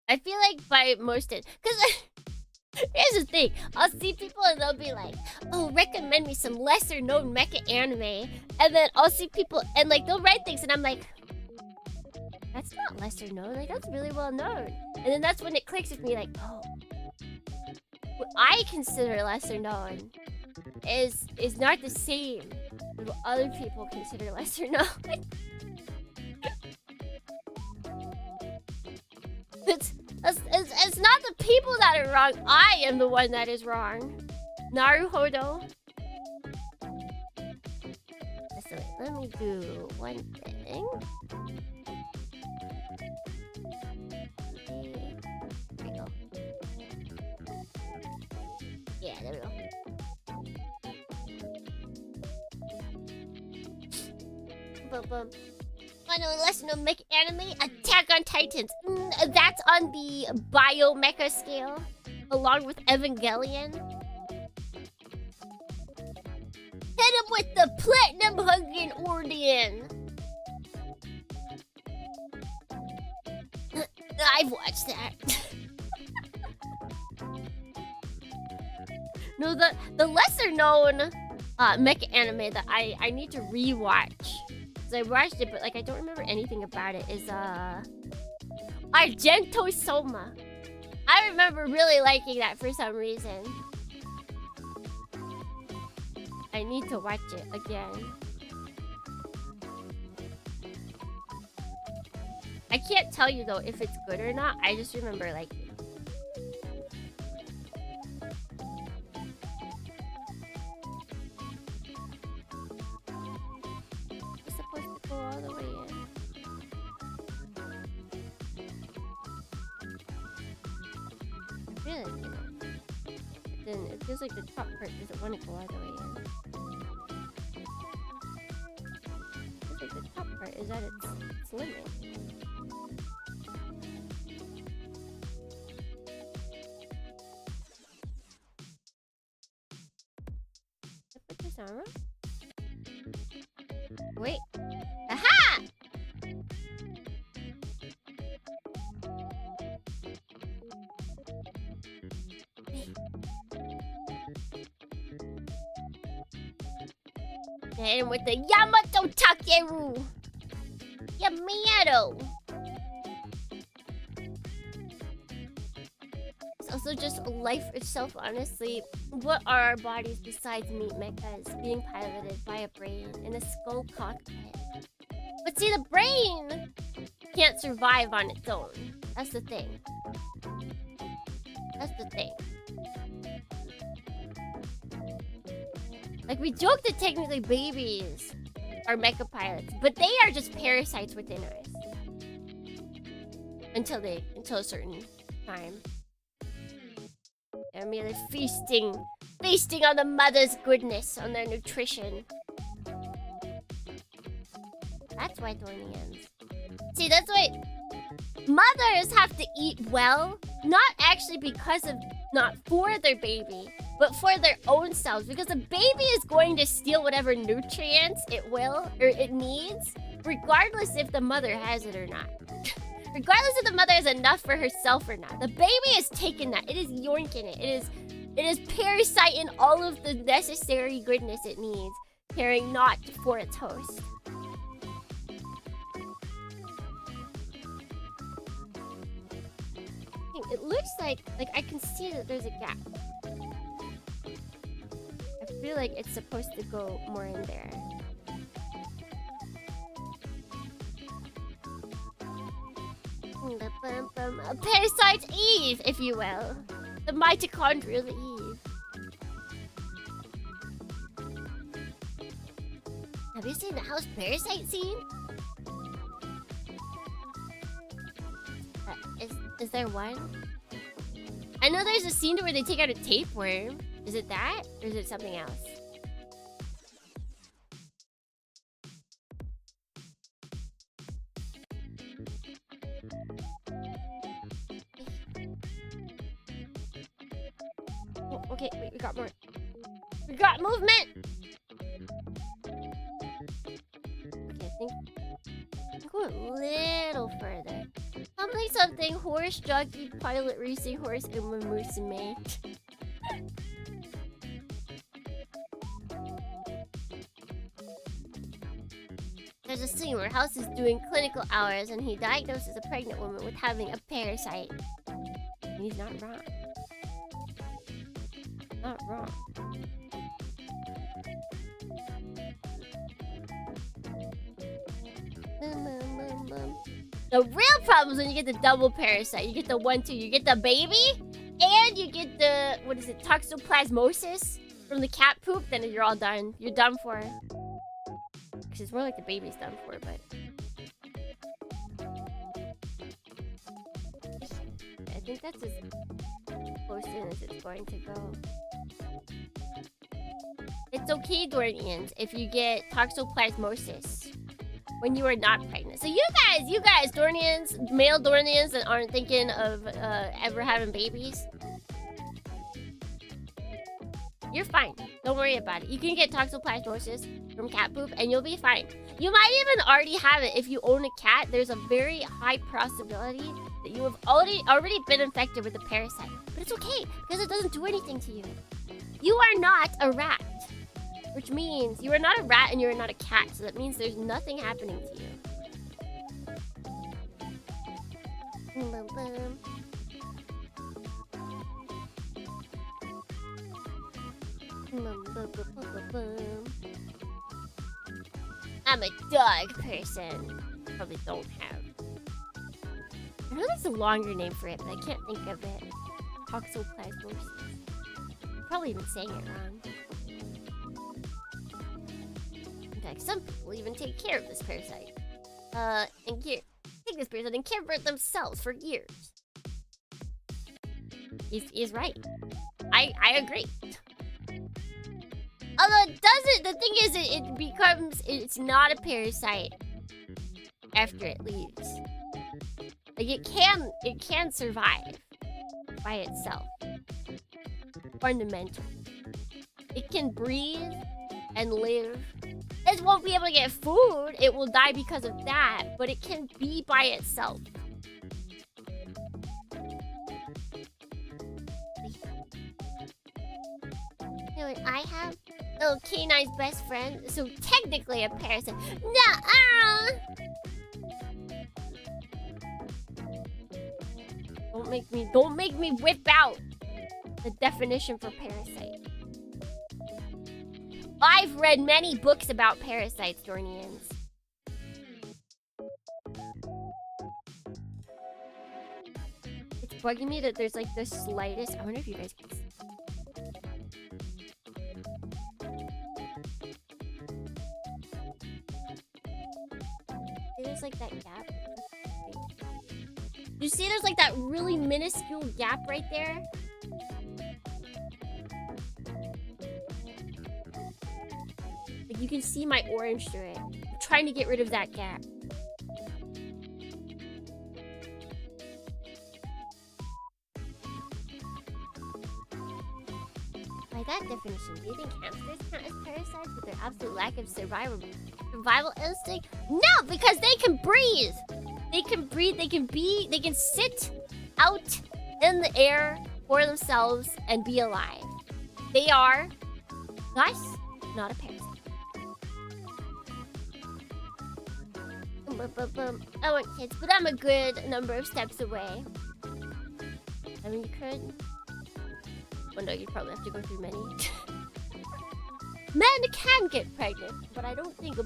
I feel like by most it, because here's the thing, I'll see people and they'll be like, oh, recommend me some lesser known mecha anime, and then I'll see people and like they'll write things and I'm like, that's not lesser known, like that's really well known. And then that's when it clicks with me, like, oh, what I consider lesser known is not the same as what other people consider lesser known. It's not the people that are wrong. I am the one that is wrong. Naruhodo. So wait, let me do one thing. Okay. There we go. Yeah, there we go. Boom, boom. I know less known mecha anime, Attack on Titans. That's on the bio mecha scale, along with Evangelion. Hit him with the platinum hugging Ordeon. I've watched that. No, the lesser known mecha anime that I need to rewatch. I watched it, but like I don't remember anything about it. Is Argento Soma. I remember really liking that for some reason. I need to watch it again. I can't tell you though if it's good or not. I just remember liking it. All the way in. I feel like it. But then it feels like the top part doesn't want to go all the way in. It feels like the top part is at its limit. Did I put this on wrong? Wait. Aha! And with the Yamato Takeru. Yamato. It's also just life itself, honestly. What are our bodies besides meat mechas being piloted by a brain in a skull cockpit? But see, the brain can't survive on its own. That's the thing. That's the thing. Like, we joke that technically babies are mecha pilots, but they are just parasites within us. Until a certain time. They're merely feasting on the mother's goodness, on their nutrition. That's why thorny ends. See, that's why mothers have to eat well, not actually because of, not for their baby, but for their own selves. Because the baby is going to steal whatever nutrients it will, or it needs, regardless if the mother has it or not. Regardless if the mother has enough for herself or not. The baby is taking that. It is yoinking it. It is parasiting all of the necessary goodness it needs, caring not for its host. It looks like I can see that there's a gap. I feel like it's supposed to go more in there. A parasite's Eve, if you will. The mitochondrial Eve. Have you seen the house parasite scene? Is there one? I know there's a scene where they take out a tapeworm. Is it that? Or is it something else? Oh, okay, wait, we got more. We got movement! Go a little further. Something horse jockey pilot racing horse musume. There's a scene where House is doing clinical hours and he diagnoses a pregnant woman with having a parasite. And he's not wrong. Not wrong. The real problem is when you get the double parasite. You get the 1, 2. You get the baby, and you get the, what is it, toxoplasmosis from the cat poop. Then you're all done. You're done for. Because it's more like the baby's done for, but. I think that's as close in as it's going to go. It's okay, Dornians, if you get toxoplasmosis when you are not pregnant. So you guys, Dornians, male Dornians that aren't thinking of ever having babies, you're fine. Don't worry about it. You can get toxoplasmosis from cat poop and you'll be fine. You might even already have it if you own a cat. There's a very high possibility that you have already been infected with a parasite. But it's okay, because it doesn't do anything to you. You are not a rat. Which means you are not a rat and you are not a cat. So that means there's nothing happening to you. Boom, boom. Boom, boom, boom, boom, boom. I'm a dog person. Probably don't have. I know there's a longer name for it, but I can't think of it. Toxoplasmosis. I'm probably even saying it wrong. In fact, some people even take care of this parasite. Take this parasite and care for it themselves for years. He's right. I agree. Although it doesn't, the thing is it's not a parasite after it leaves. Like it can survive by itself. Fundamental. It can breathe and live. It won't be able to get food. It will die because of that, but it can be by itself. You know what I have? Little canine's best friend. So technically a parasite. Nuh-uh! Don't make me whip out the definition for parasite. I've read many books about parasites, Dornians. It's bugging me that there's like the slightest. I wonder if you guys can see. There's like that gap. You see there's like that really minuscule gap right there? Like you can see my orange through it. I'm trying to get rid of that gap. By that definition, do you think hamsters count as parasites with their absolute lack of survival instinct? No, because they can breathe. They can breathe, they can sit out in the air for themselves and be alive. They are, thus, not a parasite. I want kids, but I'm a good number of steps away. I mean, you could. Well, no, you'd probably have to go through many. Men can get pregnant, but I don't think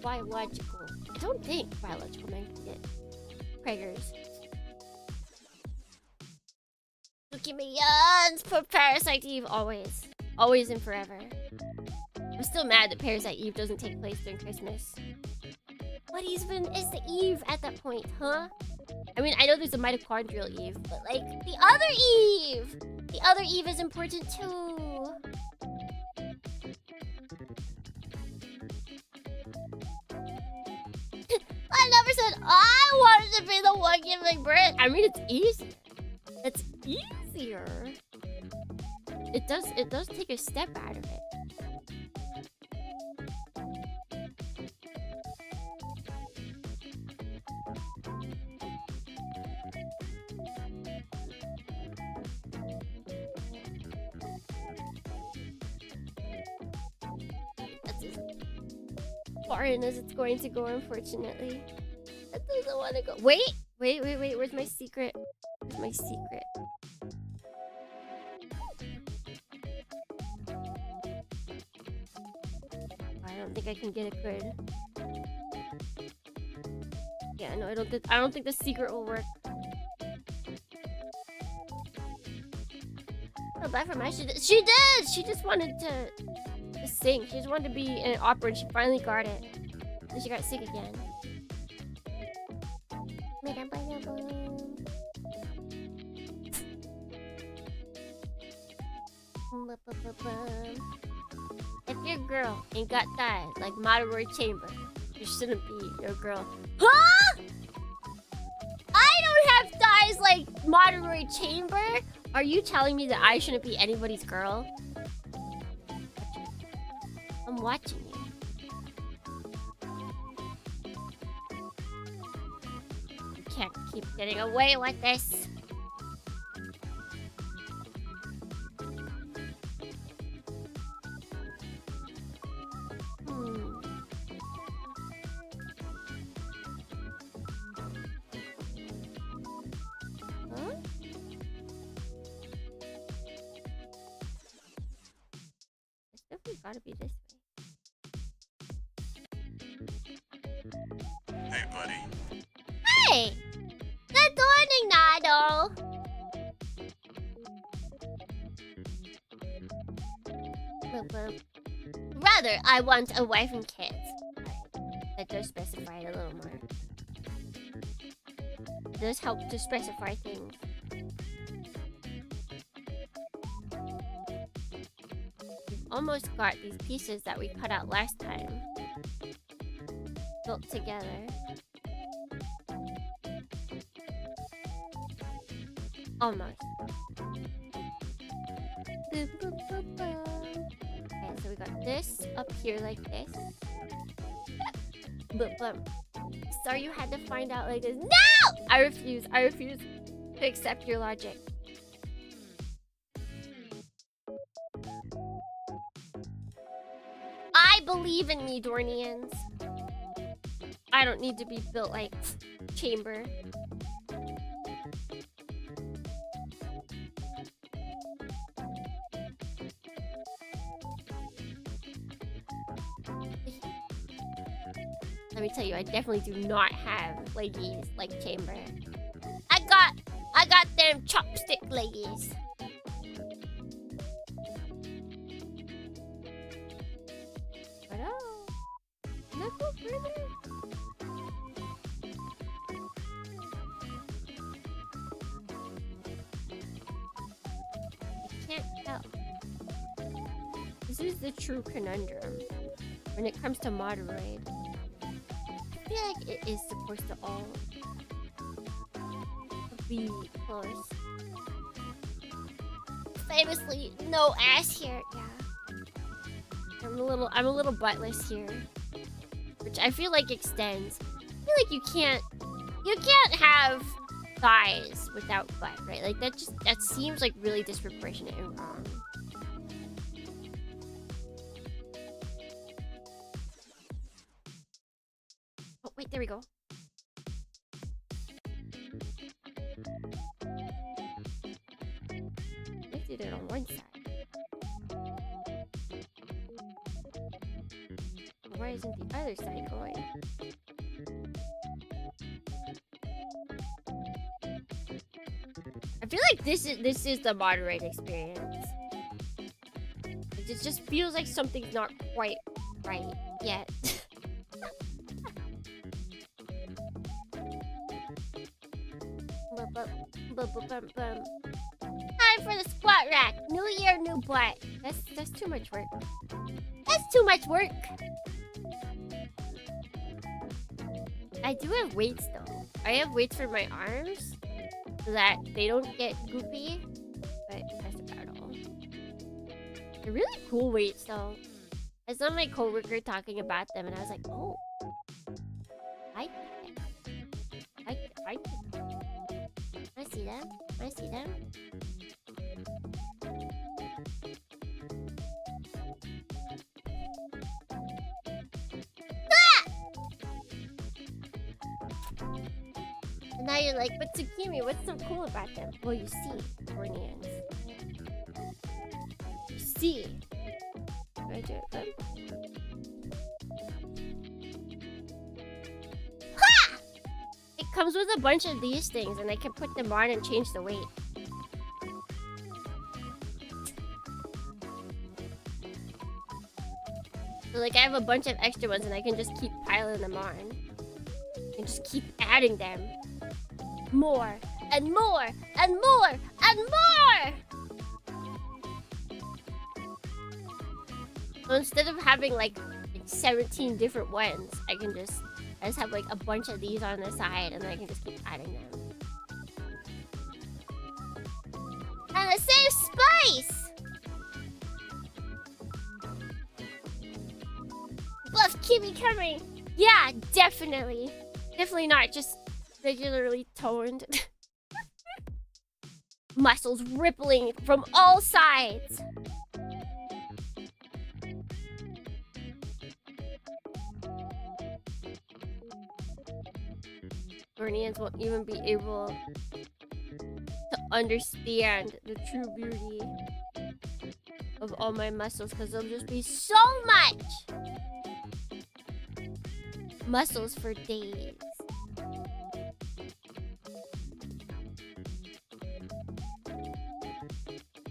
biological men can get preggers. Look at me, yawns! Poor Parasite Eve, always. Always and forever. I'm still mad that Parasite Eve doesn't take place during Christmas. What even is the Eve at that point, huh? I mean, I know there's a mitochondrial Eve, but like, the other Eve! The other Eve is important too. I never said I wanted to be the one giving birth. I mean, it's easier. It's easier. It does take a step out of it. foreign as it's going to go, unfortunately. That doesn't want to go. Wait. Where's my secret? Where's my secret? I don't think I can get it good. Yeah, no, I don't think the secret will work. Oh, bye for my. She did. She just wanted to sing. She just wanted to be in an opera, and she finally got it. And she got sick again. If your girl ain't got thighs like Moderoid Chamber, you shouldn't be your girl. Huh? I don't have thighs like Moderoid Chamber? Are you telling me that I shouldn't be anybody's girl? I'm watching you. You can't keep getting away with this. Gotta be this way. Hey, buddy. Hey! Good morning, Nado! Rather, I want a wife and kids. That does specify it a little more. It does help to specify things. Almost got these pieces that we cut out last time built together. Almost. Okay, so we got this up here like this. Sorry you had to find out like this. No! I refuse to accept your logic. I believe in me, Dornians. I don't need to be built like Chamber. Let me tell you, I definitely do not have leggies like Chamber. I got them chopstick leggies. Let's go further. I can't tell. This is the true conundrum when it comes to Moderoid. I feel like it is supposed to all be close. Famously, no ass here. Yeah. I'm a little buttless here. Which I feel like extends. I feel like you can't have thighs without butt, right? Like that seems like really disproportionate and wrong. Oh wait, there we go. I did it on one side. Why isn't the other side going? I feel like this is the Moderoid experience. It just feels like something's not quite right yet. Time for the squat rack. New year, new butt. That's too much work. That's too much work. I do have weights though. I have weights for my arms so that they don't get goopy. But that's about all. They're really cool weights though. I saw my coworker talking about them and I was like, oh. I see them. I see them. now you're like, but Tsukimi, what's so cool about them? Well, you see, Ornians. You see. Do I do it good? Ha! It comes with a bunch of these things, and I can put them on and change the weight. So, like, I have a bunch of extra ones, and I can just keep piling them on. And just keep adding them. More, and more, and more, and more! So instead of having, like 17 different ones, I just have, like, a bunch of these on the side, and then I can just keep adding them. And the same spice! Buff Kimmy coming! Yeah, definitely. Definitely not just regularly toned. Muscles rippling from all sides. Burnians won't even be able to understand the true beauty of all my muscles because there'll just be so much muscles for days.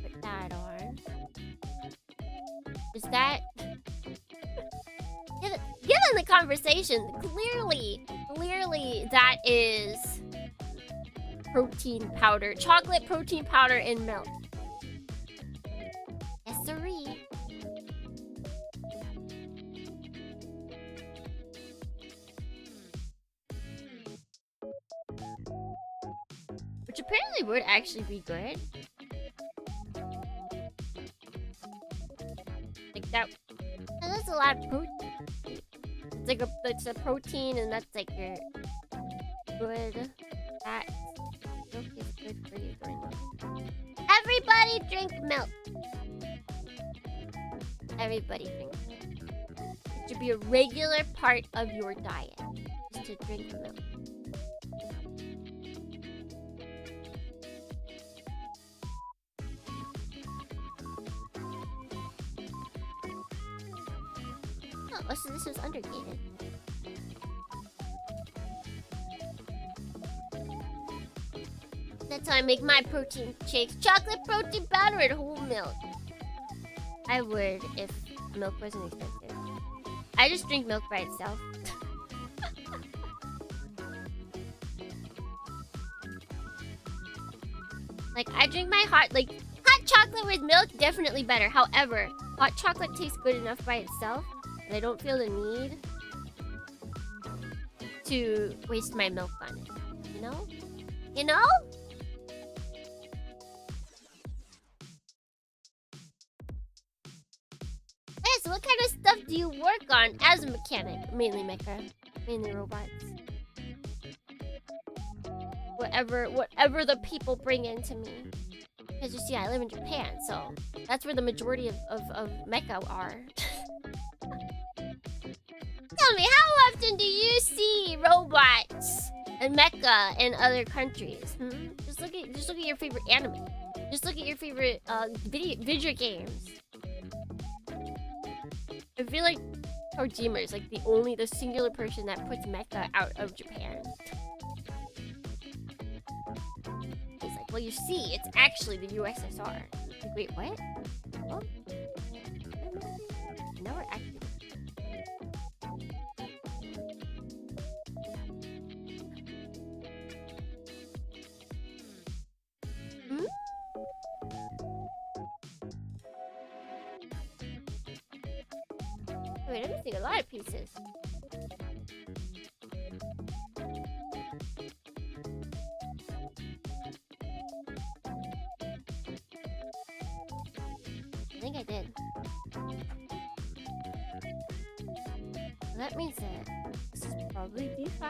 Put that on. Is that... Given the conversation, clearly that is protein powder. Chocolate protein powder in milk. Yes, sirree. Which apparently would actually be good. Like that. That's a lot of protein. It's a protein, and that's like your good. That milk is good for you, Bernie. Everybody drink milk. Everybody drink milk. It should be a regular part of your diet, just to drink milk. Oh, so this was undergated. That's how I make my protein shakes. Chocolate protein powder and whole milk. I would if milk wasn't expensive. I just drink milk by itself. Like, I drink my hot chocolate with milk, definitely better. However, hot chocolate tastes good enough by itself. And I don't feel the need to waste my milk on it. You know? You know? Hey, so what kind of stuff do you work on as a mechanic? Mainly mecha. Mainly robots. Whatever the people bring into me. Because you see, I live in Japan, so that's where the majority of mecha are. Tell me, how often do you see robots and mecha in other countries? Just look at your favorite anime. Just look at your favorite video games. I feel like Kojima is like the singular person that puts mecha out of Japan. He's like, well, you see, it's actually the USSR. Like, wait, what? Oh? Now we're actually. Wait, I'm missing a lot of pieces. I think I did. Well, that means that this is probably B5.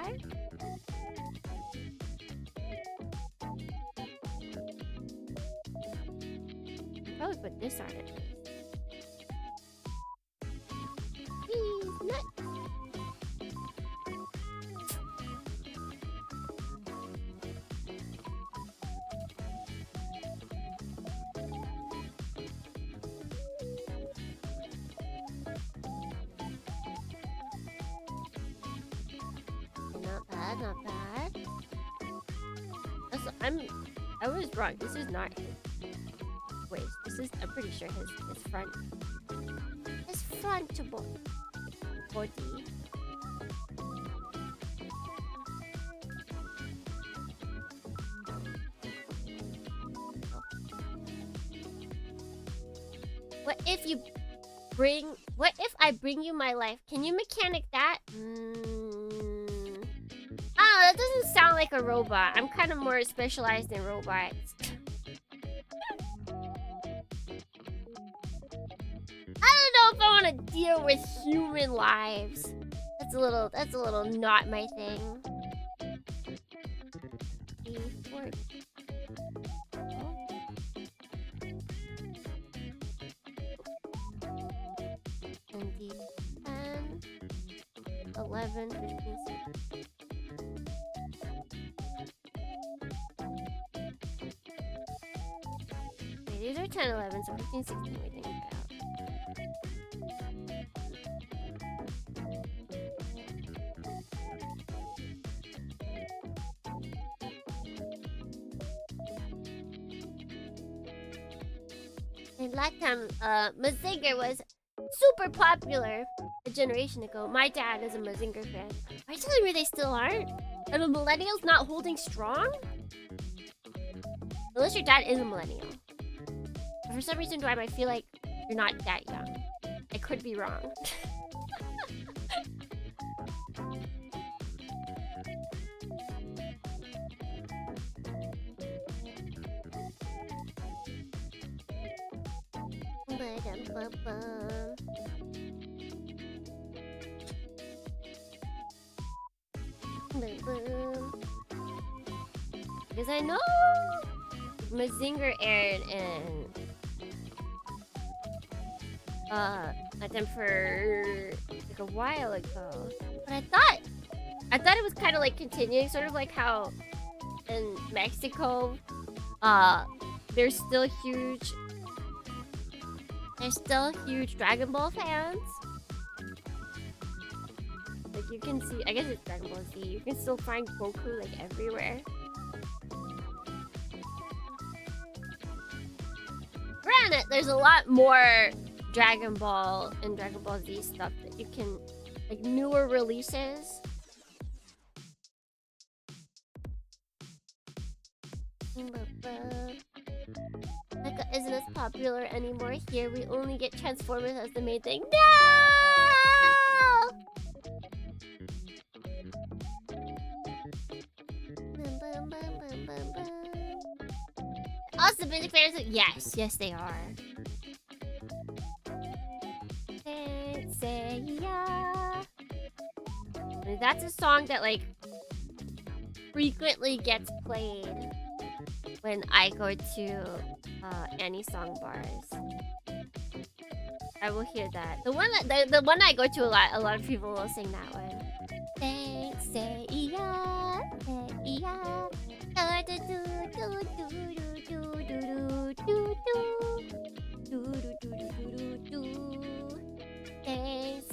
Probably put this on it. bad, not bad. I was wrong. This is not his waist. This is, I'm pretty sure his front. His front body. What if I bring you my life? Can you mechanic that? Oh, that doesn't sound like a robot. I'm kind of more specialized in robots. I don't know if I want to deal with human lives. That's a little not my thing. E4. And D10, 11, 15, 16. Wait, these are 10, 11, so 15, 16 we didn't get out. And last time, Mazinger was super popular a generation ago. My dad is a Mazinger fan. Are you telling me they still aren't? Are the millennials not holding strong? Unless your dad is a millennial. For some reason, I might feel like you're not that young. I could be wrong. Because I know Mazinger aired in at them for like a while ago. But I thought it was kind of like continuing, sort of like how in Mexico there's still huge Dragon Ball fans. Like you can see, I guess it's Dragon Ball Z. You can still find Goku like everywhere. Granted, there's a lot more Dragon Ball and Dragon Ball Z stuff that you can, like newer releases. Mecha isn't as popular anymore here. We only get Transformers as the main thing. No! Also, music fans, yes, they are. Say yeah. That's a song that like frequently gets played when I go to any song bars. I will hear that. The one I go to a lot of people will sing that one.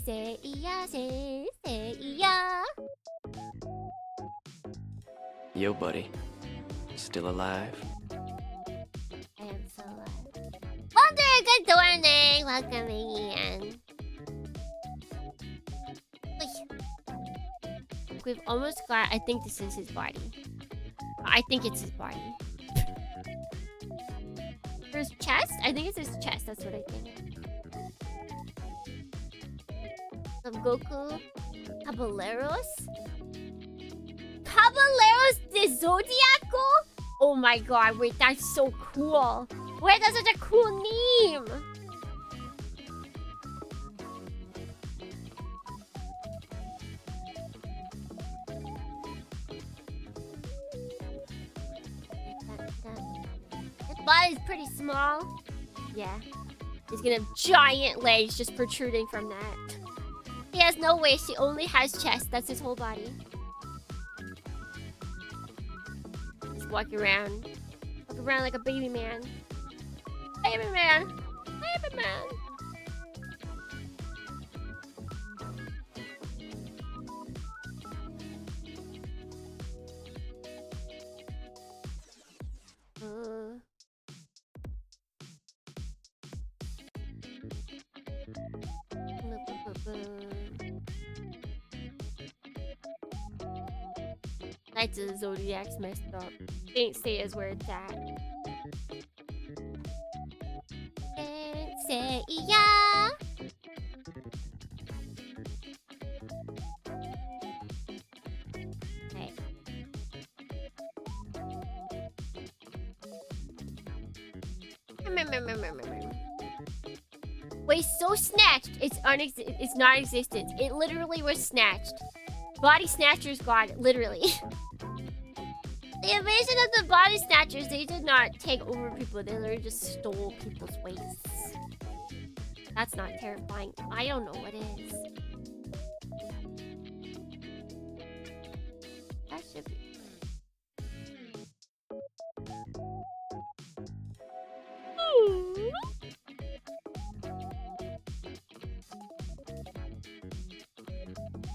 Say yeah, say yeah. Yo, buddy. Still alive? I am so alive. Walter, good morning! Welcome in. We've almost got... I think this is his body. I think it's his body. For his chest? I think it's his chest. That's what I think. Of Goku. Caballeros? Caballeros de Zodiaco? Oh my god, wait, that's so cool. Wait, that's such a cool name. His body's pretty small. Yeah. He's gonna have giant legs just protruding from that. He has no waist, he only has chest. That's his whole body. He's walking around. Walking around like a baby man. Baby man! Baby man! sides of the zodiac's messed up. Saint Seiya's where it's at. Saint Seiya. Hey. Wait, so snatched. It's non-existent. It literally was snatched. Body snatchers got it, literally. The invasion of the body snatchers, they did not take over people. They literally just stole people's waists. That's not terrifying. I don't know what is. That should be.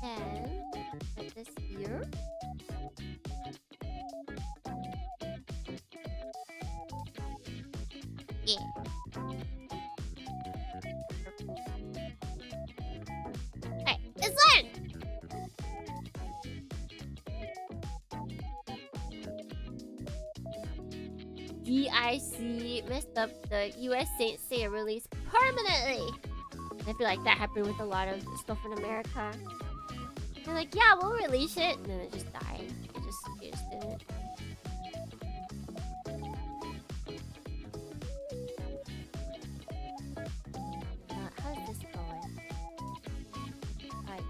And put this here. Yeah. Hey, it's learned! DIC messed up the US Saint Seiya release permanently. I feel like that happened with a lot of stuff in America. They're like, yeah, we'll release it, and then it just died. It just didn't. How's this going? Alright,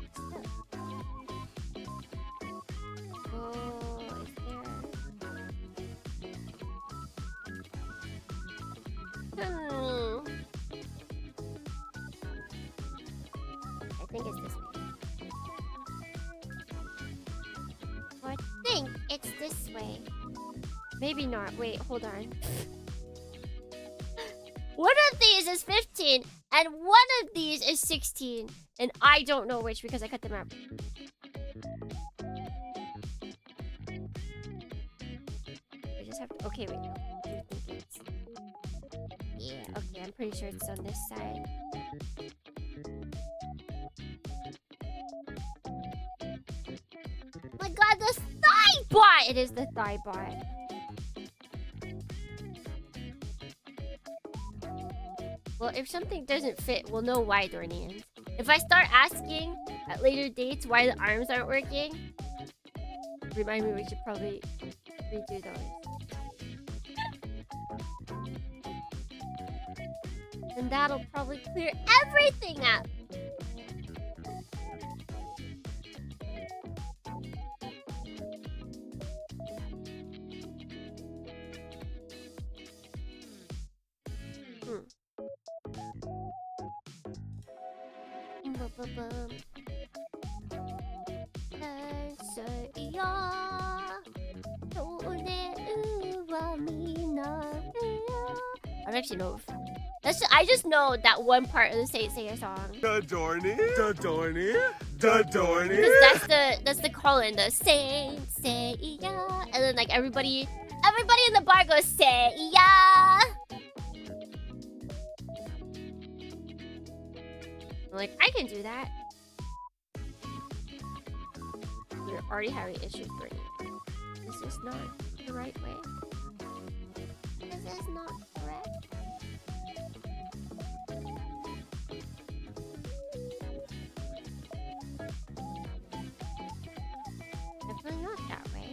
oh, is there? I think it's this way. I think it's this way. Maybe not. Wait, hold on. One of these is 15, and one of these is 16. And I don't know which because I cut them out. I just have to... Okay, wait. No. I think it's... Yeah, okay, I'm pretty sure it's on this side. Oh my god, the thigh bot! It is the thigh bot. Well, if something doesn't fit, we'll know why, Dornians. If I start asking at later dates why the arms aren't working, remind me we should probably redo those. And that'll probably clear everything up. I don't actually know. I just know that one part of the Saint Seiya song. Da Dorney, da Dorney, da Dorney. Because that's the call-in, the Saint Seiya, and then like everybody in the bar goes Seiya. I'm like, I can do that. We're already having issues with it. This is not the right way. This is not correct. Definitely not that way.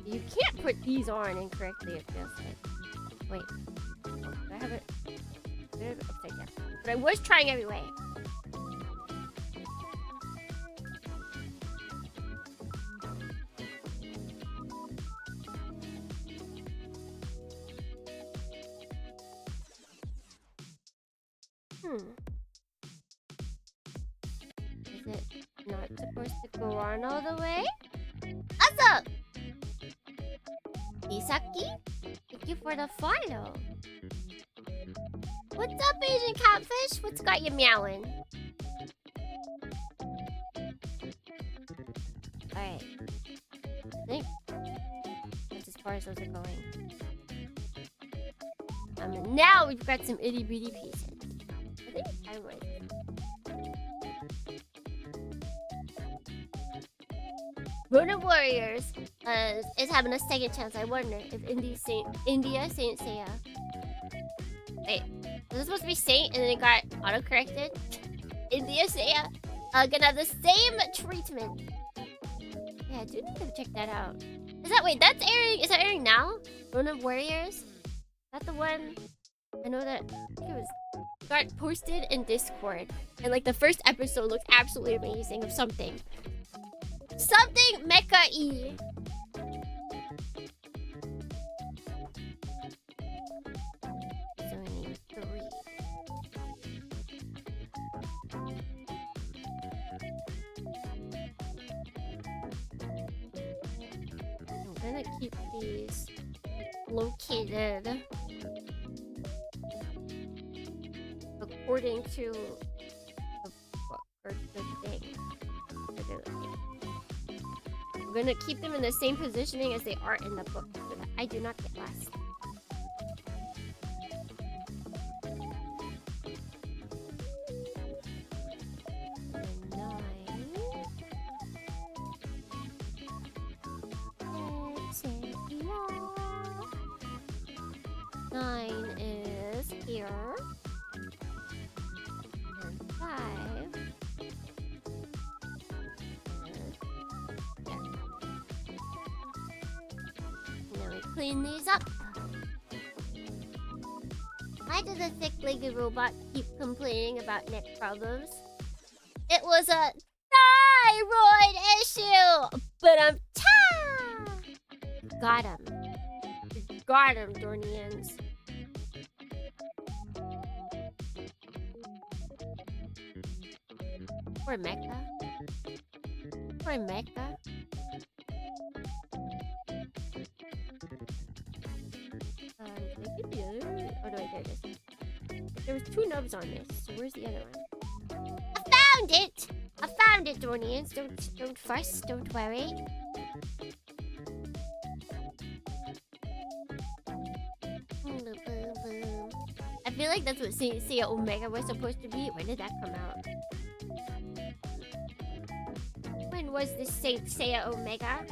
You can't put these on incorrectly, it feels like. Wait. Oh, do I have it? Upside down. But I was trying every way. Is it not supposed to go on all the way? What's up? Isaki? Thank you for the follow. What's up, Asian Catfish? What's got you meowing? Alright. I think that's as far as those are going. And now we've got some itty bitty pieces. I think I would. Ronin Warriors is having a second chance. I wonder if India Saint Seiya. Wait, was it supposed to be Saint and then it got auto-corrected? India Seiya gonna have the same treatment. Yeah, I do need to check that out. That's airing, is that airing now? Ronin Warriors? Is that the one? I know that it got posted in Discord. And like the first episode looked absolutely amazing of something. Something mecha-y. Zoning 3. I'm gonna keep these located according to the book or the thing. I'm gonna keep them in the same positioning as they are in the book so that I do not get lost. Nine is here. And 5. Now we clean these up. Why does the thick-legged robot keep complaining about neck problems? It was a thyroid issue! But got him. Got him, Dornians. Poor Mecha. Poor Mecha. Did I get the other one? Oh no, there it is. There was 2 nubs on this, so where's the other one? I found it! I found it, Dornians. Don't fuss, don't worry. I feel like that's what Seiya Omega was supposed to be. When did that come out? When was this Seiya Omega?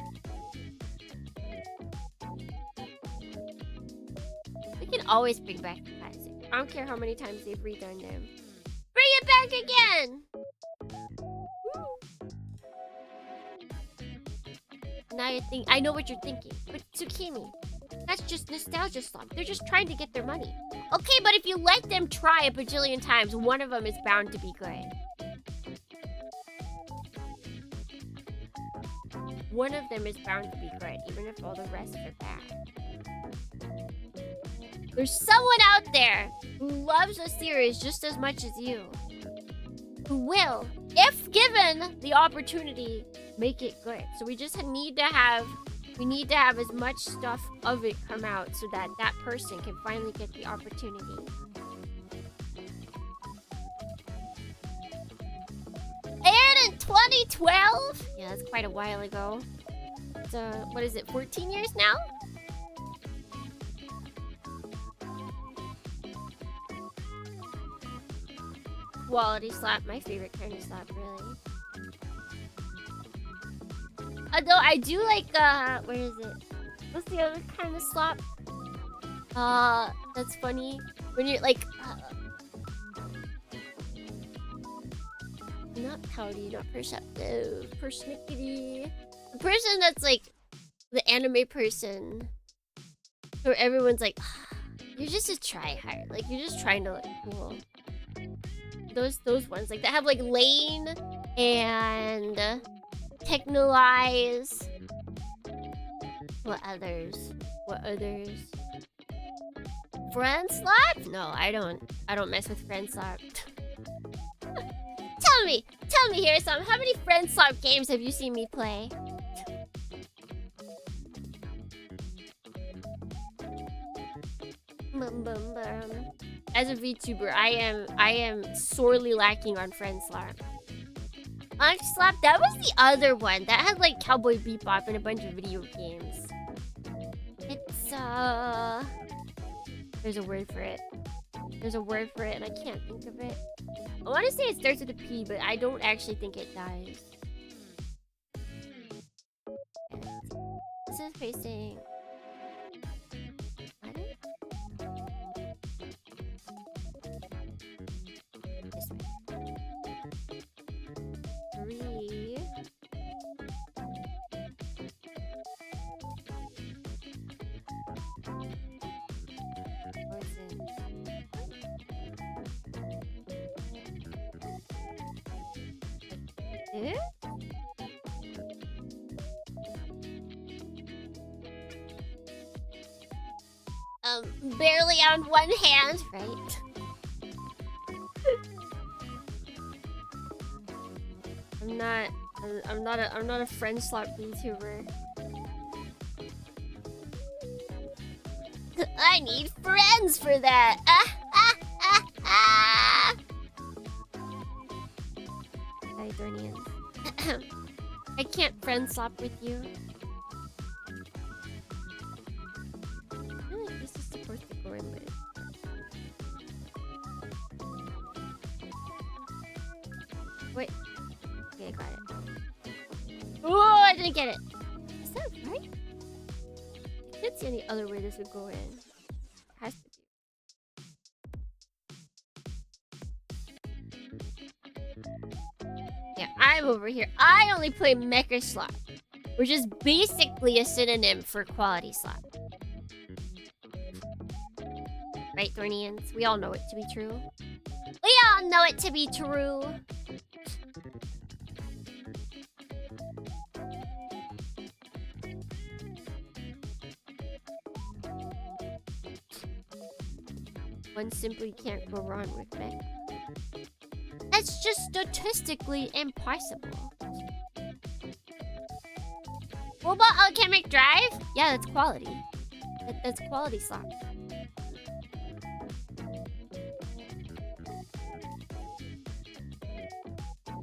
We can always bring back the classic. I don't care how many times they've redone them. Bring it back again! Now you think I know what you're thinking, but Tsukimi, that's just nostalgia slump. They're just trying to get their money. Okay, but if you let them try a bajillion times, one of them is bound to be good. One of them is bound to be good, even if all the rest are bad. There's someone out there who loves a series just as much as you, who will, if given the opportunity, make it good. So we just need to have as much stuff of it come out so that that person can finally get the opportunity. Aired in 2012? Yeah, that's quite a while ago. So, what is it, 14 years now? Quality slap, my favorite kind of slap, really. Although I do like, where is it? What's the other kind of slap? That's funny. When you're like, not pouty, not perceptive, persnickety. The person that's like, the anime person. Where everyone's like, you're just a tryhard. Like, you're just trying to look cool. Those ones, like, that have like Lane and Technolize. What others? Friend slap? No, I don't mess with friend slap. Tell me here, Sam, how many friend slap games have you seen me play? As a VTuber, I am sorely lacking on friend slap. Slap, that was the other one that had like Cowboy Bebop and a bunch of video games. It's there's a word for it. There's a word for it and I can't think of it. I want to say it starts with a P, but I don't actually think it does. is facing. What? This way. 3. Poison. Eh? Barely on one hand, right? I'm not a friend slot VTuber. I need friends for that. Hi, Dornians. I can't friend swap with you. I feel like this is supposed to go in with. Wait. Okay, I got it. Oh, I didn't get it. Is that right? I can't see any other way this would go in. It has to be. Yeah, I'm over here. I only play Mecha Slot, which is basically a synonym for quality slot. Right, Thornians? We all know it to be true. We all know it to be true. One simply can't go wrong with Mecha. That's just statistically impossible. What about Alchemic Drive? Yeah, that's quality. That's quality slot.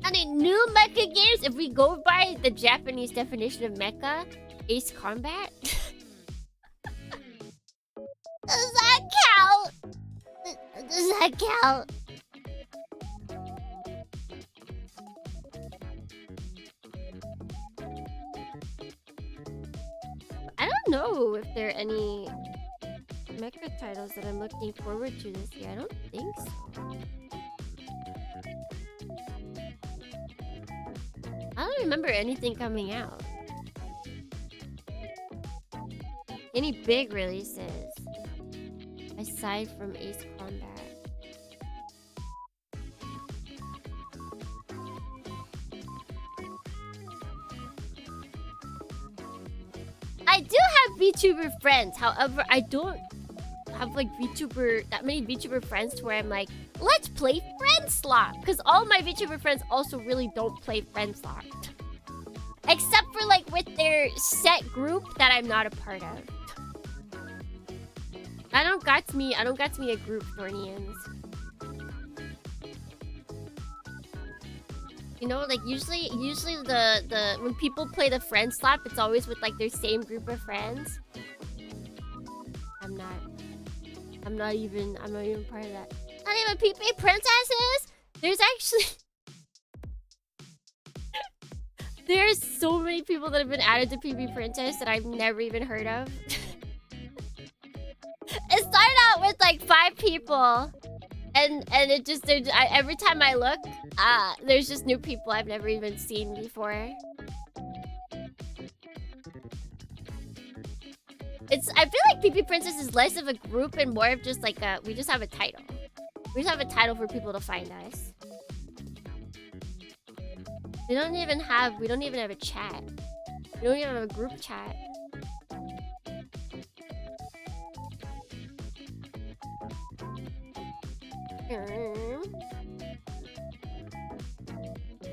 I mean, new mecha games, if we go by the Japanese definition of mecha, Ace Combat. Does that count? Does that count? I don't know if there are any mecha titles that I'm looking forward to this year. I don't think so. I don't remember anything coming out. Any big releases aside from Ace Combat. I do have VTuber friends, however, I don't have like that many VTuber friends to where I'm like, let's play friend slot, because all my VTuber friends also really don't play friend slot, except for like with their set group that I'm not a part of. I don't got me a group, Thornians. You know, like usually the when people play the friend slap, it's always with like their same group of friends. I'm not even part of that. Not even PP princesses. There's actually there's so many people that have been added to PP princess that I've never even heard of. It started out with like 5 people, and it just every time I look, there's just new people I've never even seen before. I feel like PP Princess is less of a group and more of just like we just have a title. We just have a title for people to find us. We don't even have a chat. We don't even have a group chat.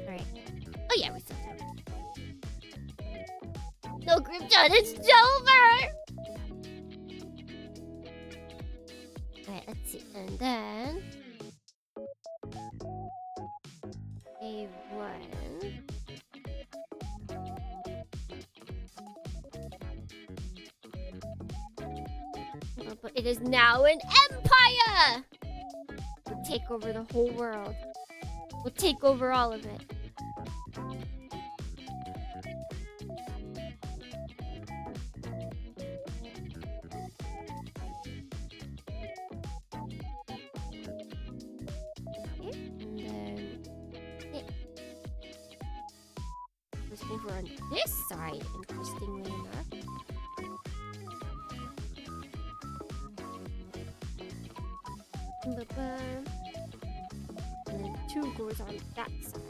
Alright. Oh yeah, we still have it. No group chat, it's over! Alright, let's see. And then A1. Oh, but it is now an empire! We'll take over the whole world. We'll take over all of it. over on this side, interestingly enough. And then 2 goes on that side.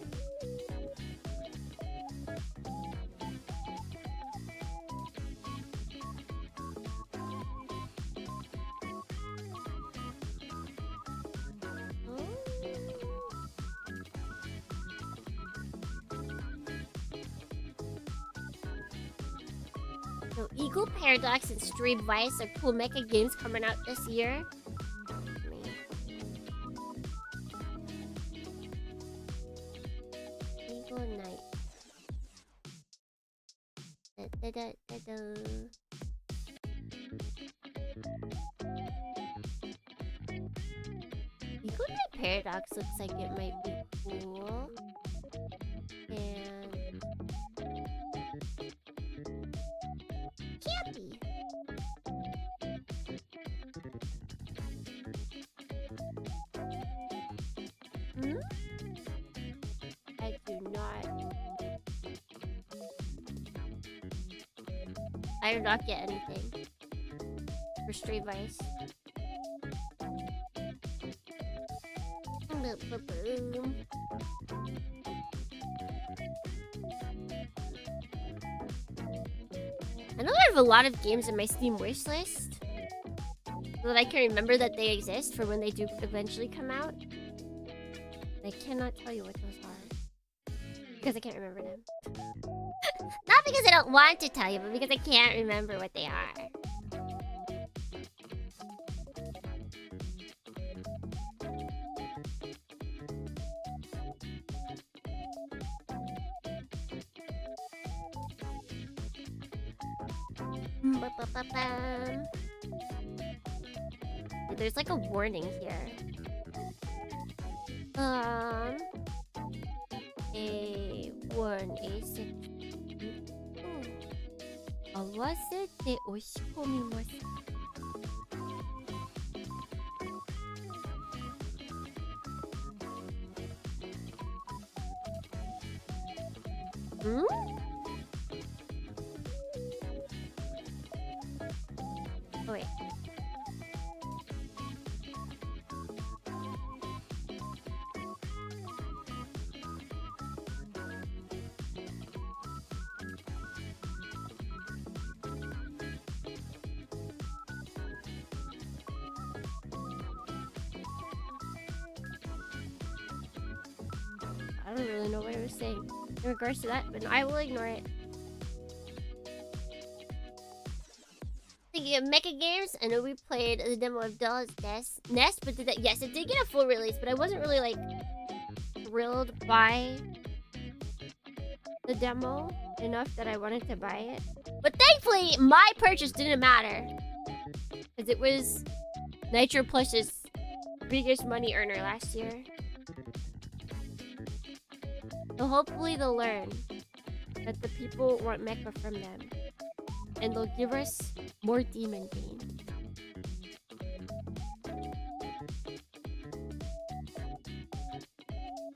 So Eagle Paradox and Stray Vice are cool mecha games coming out this year. Eagle Knight. Da, da, da, da, da. Eagle Knight Paradox looks like it might be cool. And campy. Hmm? I do not get anything for Stray Vice. I know I have a lot of games in my Steam wishlist, so that I can remember that they exist for when they do eventually come out. I cannot tell you what those are because I can't remember them. Not because I don't want to tell you, but because I can't remember what they are. There's like a warning here. A1 A6 Awasete oshikomimasu. Hmm? Oh wait. I don't really know what I was saying in regards to that, but I will ignore it. Thinking of mecha games, I know we played the demo of Doll's Nest, but yes, it did get a full release, but I wasn't really like thrilled by the demo enough that I wanted to buy it. But thankfully, my purchase didn't matter, because it was Nitro Plush's biggest money earner last year. So hopefully they'll learn that the people want mecha from them, and they'll give us more Demon Bane.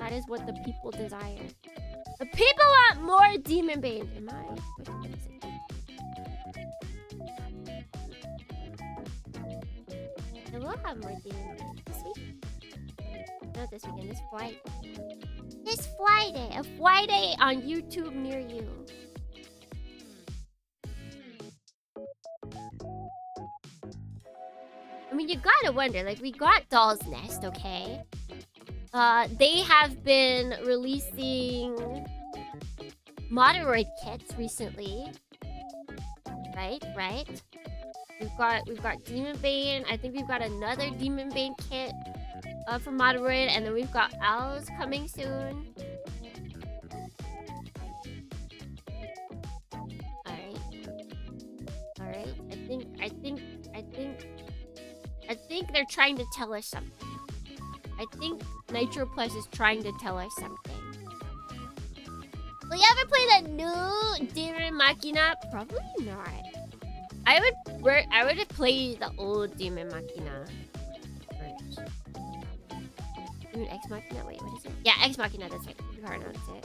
That is what the people desire. The people want more Demon Bane. Am I? What is it? I will have more Demon Bane this week. Not this weekend. This Friday. This Friday. A Friday on YouTube near you. I mean, you gotta wonder, like, we got Doll's Nest, okay? They have been releasing Moderoid kits recently. Right? We've got Demon Bane. I think we've got another Demon Bane kit for Moderoid, and then we've got Owls coming soon. Alright. I think they're trying to tell us something. I think Nitro Plus is trying to tell us something. Will you ever play the new Demon Machina? Probably not. I would play the old Demon Machina first. Demon Ex Machina? Wait, what is it? Yeah, Ex Machina, that's right. You can't pronounce it.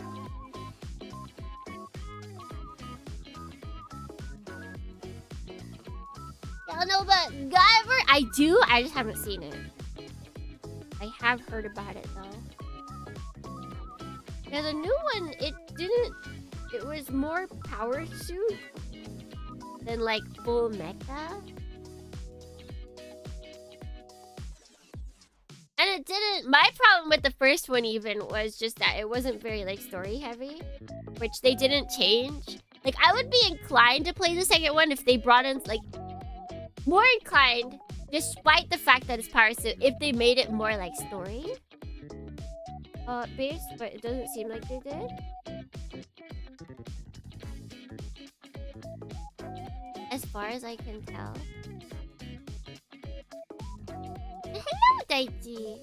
don't know about Guyver. I do. I just haven't seen it. I have heard about it though. Yeah, the new one, it didn't. It was more power suit than like full mecha. And it didn't. My problem with the first one even was just that it wasn't very like story heavy, which they didn't change. Like I would be inclined to play the second one if they brought in like more inclined, despite the fact that it's power suit, if they made it more like story based, but it doesn't seem like they did. As far as I can tell. Hello, Daichi.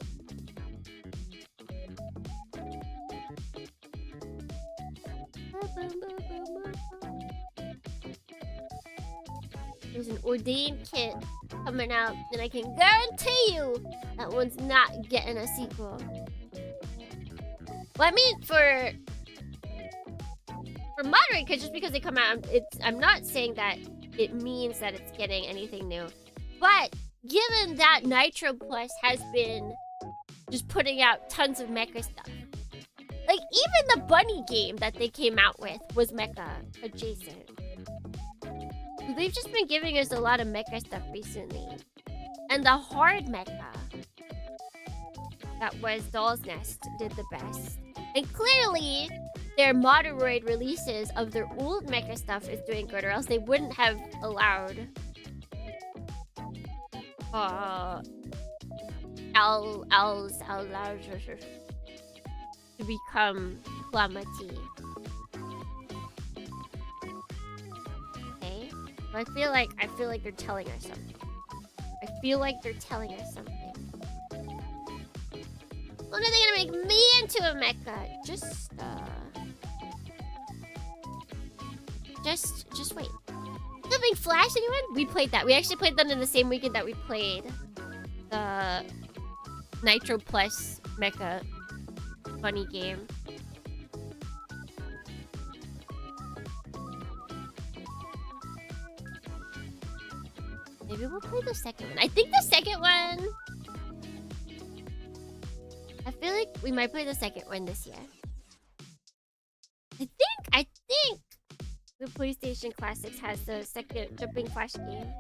There's an ordained kit coming out, and I can guarantee you that one's not getting a sequel. Well, I mean, for Moderoid, because just because they come out, I'm not saying that it means that it's getting anything new. But given that Nitro Plus has been just putting out tons of mecha stuff, like even the bunny game that they came out with was mecha adjacent. They've just been giving us a lot of mecha stuff recently. And the hard mecha that was Doll's Nest did the best. And clearly, their Moderoid releases of their old mecha stuff is doing good, or else they wouldn't have allowed to become Flamati. Okay? But I feel like they're telling us something. I feel like they're telling us something. When are they gonna make me into a mecha? Just wait. Something Flash, anyone? We played that. We actually played that in the same weekend that we played the Nitro Plus mecha bunny game. Maybe we'll play the second one. I think the second one... I feel like we might play the second one this year. I think the PlayStation Classics has the second Jumping Flash game.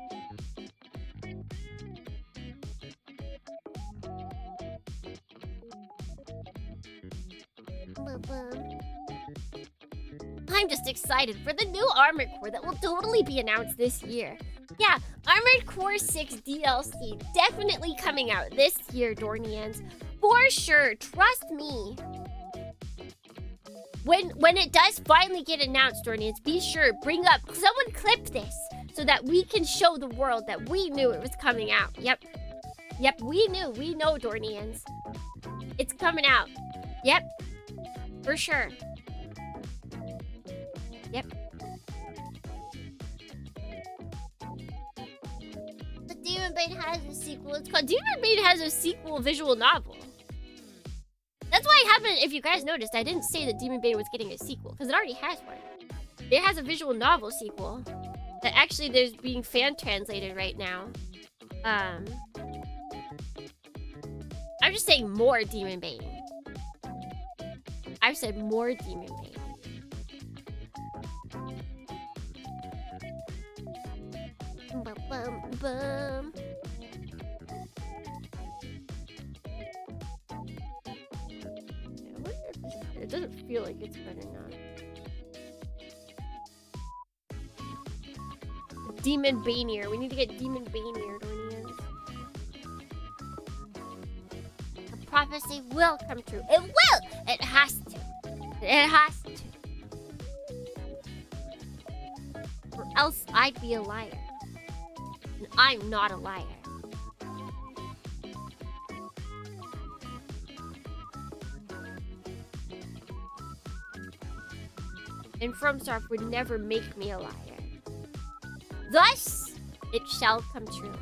I'm just excited for the new Armored Core that will totally be announced this year. Yeah, Armored Core 6 DLC definitely coming out this year, Dornians. For sure, trust me. When it does finally get announced, Dornians, be sure, bring up, someone clip this so that we can show the world that we knew it was coming out. Yep, we know, Dornians. It's coming out. Yep, for sure. Yep. But Demon Bane has a sequel. It's called Demon Bane has a sequel visual novel. That's why I haven't, if you guys noticed, I didn't say that Demon Bane was getting a sequel, because it already has one. It has a visual novel sequel that actually there's being fan translated right now. I'm just saying more Demon Bane. I've said more Demon Bane. Bum, bum. It doesn't feel like it's better now. Demon Banier. We need to get Demon Banier, Dornians. The prophecy will come true. It will! It has to. It has to. Or else I'd be a liar. And I'm not a liar. And FromSoft would never make me a liar. Thus, it shall come true.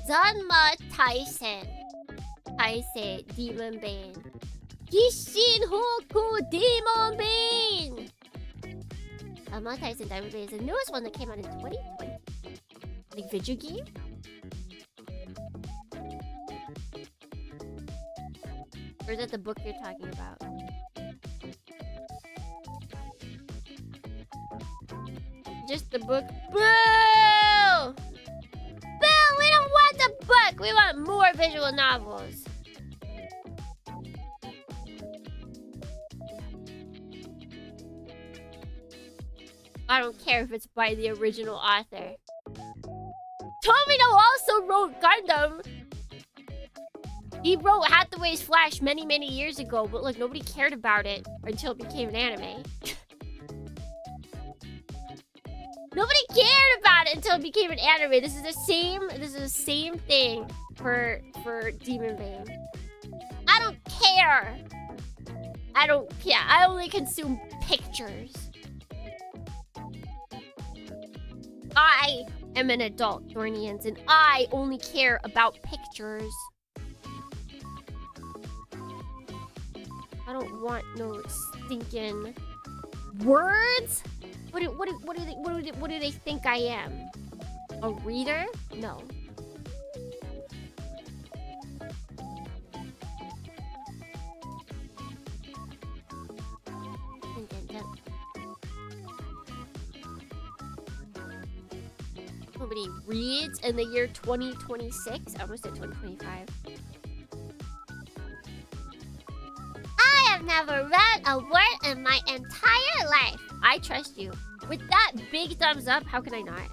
Zanma Tyson. Taisei Demon Bane. Gishin Hoku Demon Bane. Zanma Tyson Demon Bane is the newest one that came out in 2020. Like video game? Or is that the book you're talking about? Just the book. Boo! Boo! We don't want the book! We want more visual novels. I don't care if it's by the original author. Tomino also wrote Gundam. He wrote Hathaway's Flash many, many years ago, but look, nobody cared about it until it became an anime. Nobody cared about it until it became an anime. This is the same thing for Demon Bane. I don't care. I only consume pictures. I am an adult, Dornians, and I only care about pictures. I don't want no stinking words. What do they think I am? A reader? No. Nobody reads in the year 2026. I almost said 2025. I have never read a word in my entire life. I trust you. With that big thumbs up, how can I not?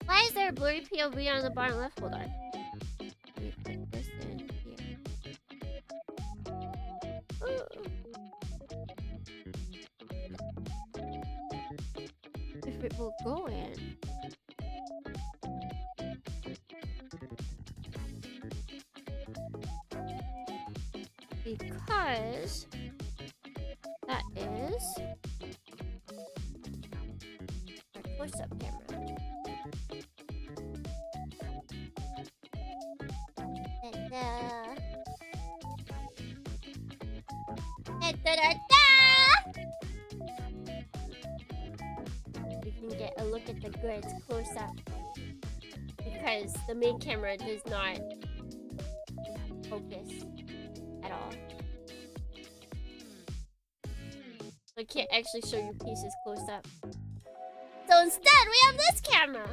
Why is there a blurry POV on the bottom left? Hold on. Let me put this in here. If it will go in. Because that is our close-up camera. We can get a look at the goods close up because the main camera does not focus at all. I can't actually show you pieces close up. So instead, we have this camera.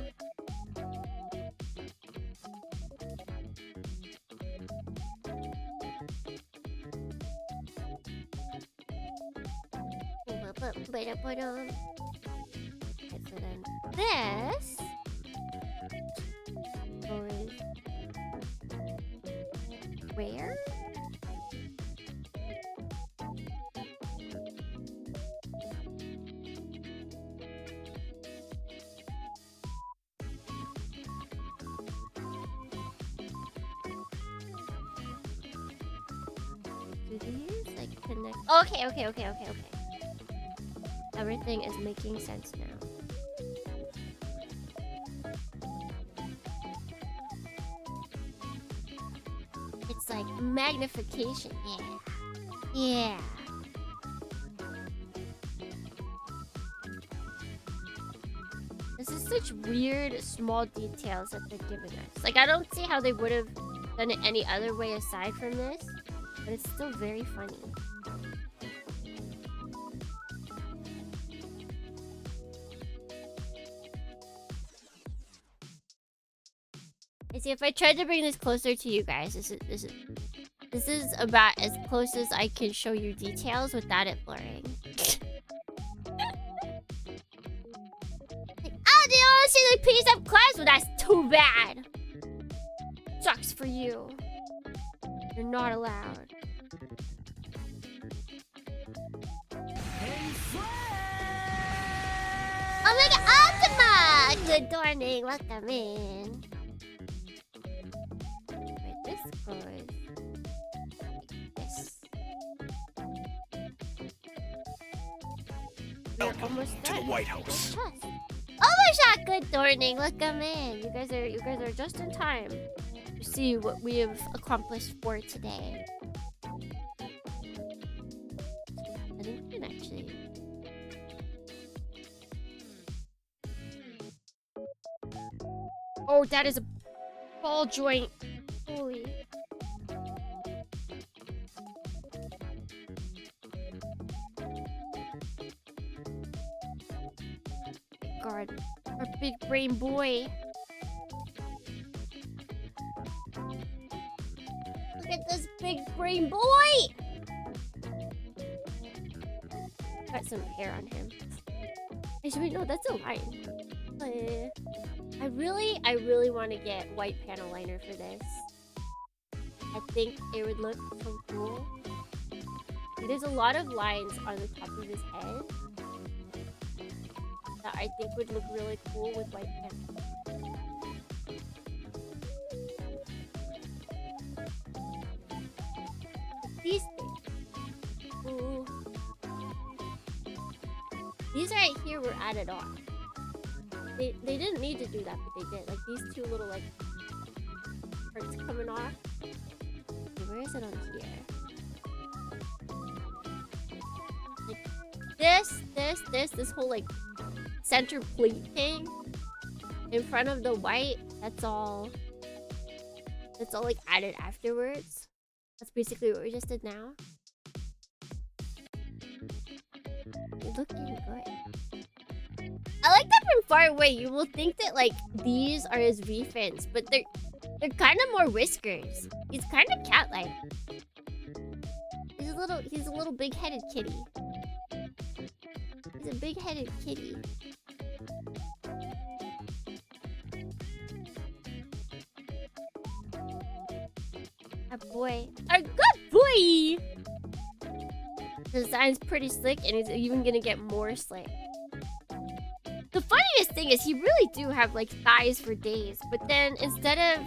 Okay, so then this goes where? Do these like connect? Okay. Everything is making sense now. It's like magnification. Yeah. This is such weird small details that they're giving us. Like, I don't see how they would have done it any other way aside from this, but it's still very funny. See, if I tried to bring this closer to you guys, this is about as close as I can show you details without it blurring. Like, oh, do you want to see the piece up close? Well, that's too bad. Sucks for you. You're not allowed. Oh my god, Optima! good morning. Welcome in. Wait, this goes like this. We're Welcome almost to the done. White House. Trust. Oh my god, good morning. Welcome in. You guys are just in time to see what we have accomplished for today. I think we can actually. Oh, that is a ball joint. Holy. God, our big brain boy. Look at this big brain boy. Got some hair on him. Actually, no, that's a line. I really want to get white panel liner for this. I think it would look so cool. There's a lot of lines on the top of his head that I think would look really cool with white panel. These things. Ooh. These right here were added on. They didn't need to do that, but they did. Like these two little like parts coming off. Okay, where is it on here? Like this whole like center plate thing in front of the white. That's all like added afterwards. That's basically what we just did now. It's looking good. I like that from far away. You will think that like these are his V fins, but they're kind of more whiskers. He's kind of cat-like. He's a little big-headed kitty. He's a big-headed kitty. Our boy, our good boy. The design's pretty slick, and it's even gonna get more slick. The funniest thing is he really do have like thighs for days, but then instead of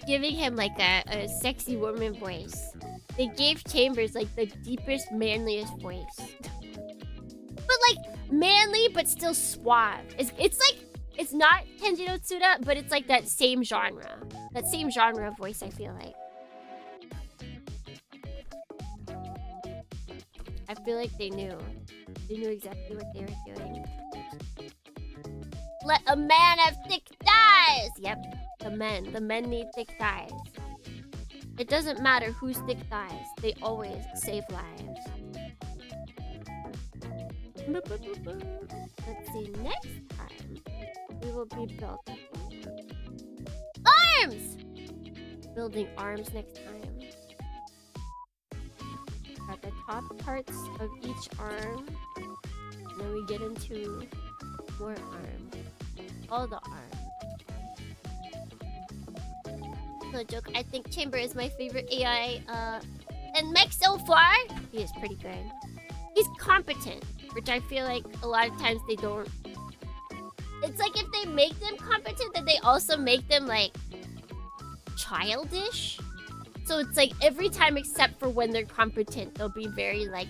giving him like a sexy woman voice, they gave Chambers like the deepest, manliest voice. But like manly, but still suave. It's like it's not Kenji no Tsuda, but it's like that same genre of voice. I feel like. I feel like they knew. They knew exactly what they were doing. Let a man have thick thighs! Yep, the men need thick thighs. It doesn't matter whose thick thighs, they always save lives. Let's see, next time we will be building arms! Building arms next time. At the top parts of each arm, and then we get into more arm, all the arm. No joke, I think Chamber is my favorite AI and mech so far. He is pretty good. He's competent, which I feel like a lot of times they don't. It's like if they make them competent, then they also make them like childish. So it's like every time except for when they're competent, they'll be very like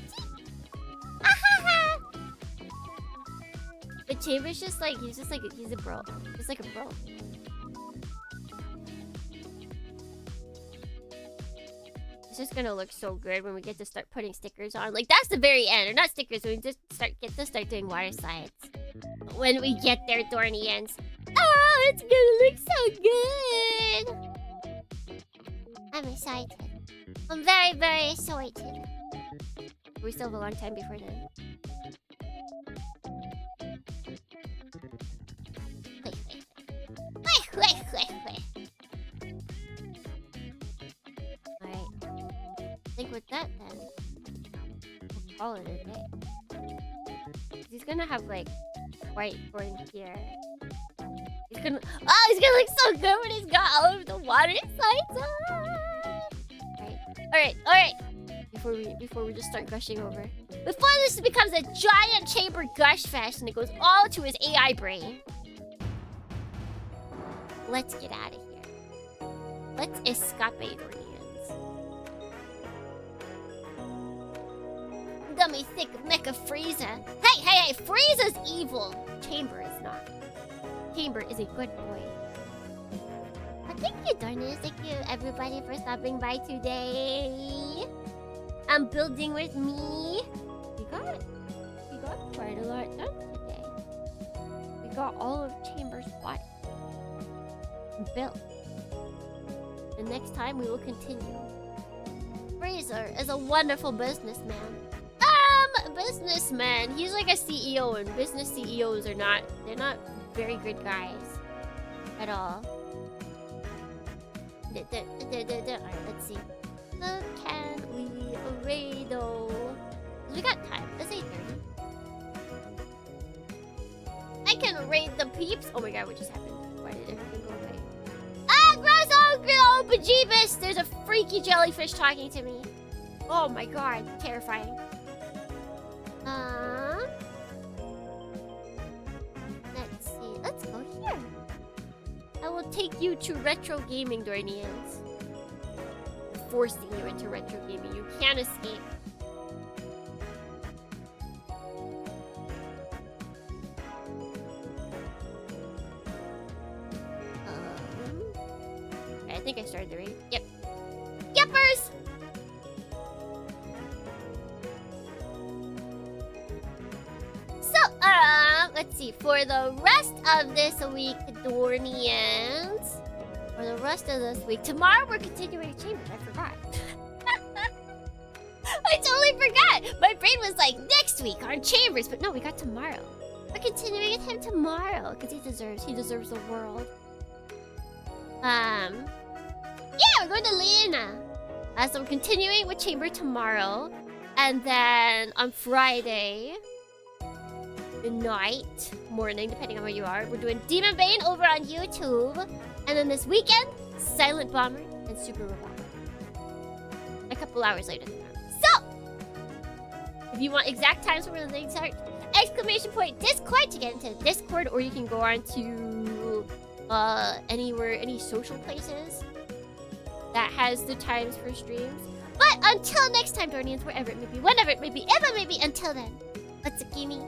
But Chamber's just like he's a bro. Just like a bro. It's just gonna look so good when we get to start putting stickers on. Like that's the very end. Or not stickers, when we just get to start doing water slides. When we get there, Dornians. Oh, it's gonna look so good! I'm excited. I'm very, very excited. We still have a long time before then. Alright. I think with that then, we'll call it a day. He's gonna have like white going here. He's gonna look so good when he's got all of the water slides on. Alright. Before we just start gushing over. Before this becomes a giant chamber gush fest and it goes all to his AI brain. Let's get out of here. Let's escape, Orleans. Dummy thick mecha Frieza. Hey, Frieza's evil. Chamber is not. Chamber is a good boy. But thank you, Darnus. Thank you, everybody, for stopping by today. I'm building with me. We got quite a lot done today. We got all of Chamber's body built. And next time we will continue. Fraser is a wonderful businessman. Businessman. He's like a CEO, and business CEOs are not. They're not very good guys at all. Alright, let's see. So can we array though? We got time. It's 8:30. I can raid the peeps. Oh my god, what just happened? Why did everything go away? Ah, gross! Oh, bejeebus! There's a freaky jellyfish talking to me. Oh my god, terrifying. Let's see. Let's go here. I will take you to retro gaming, Dornians. Forcing you into retro gaming. You can't escape. I think I started the raid. Yep. Yuppers! So, let's see. For the rest of this week, Dornians. For the rest of this week. Tomorrow we're continuing Chambers. I forgot. I totally forgot. My brain was like, next week on Chambers. But no, we got tomorrow. We're continuing with him tomorrow. Because he deserves the world. Yeah, we're going to Lena. So we're continuing with Chamber tomorrow. And then on Friday night, morning, depending on where you are, we're doing Demon Bane over on YouTube. And then this weekend, Silent Bomber and Super Robot. A couple hours later than that. So, if you want exact times for when the things start, ! Discord to get into Discord, or you can go on to any social places that has the times for streams. But until next time, Dornians, wherever it may be, whenever it may be, ever it may be, until then, let's a gimme.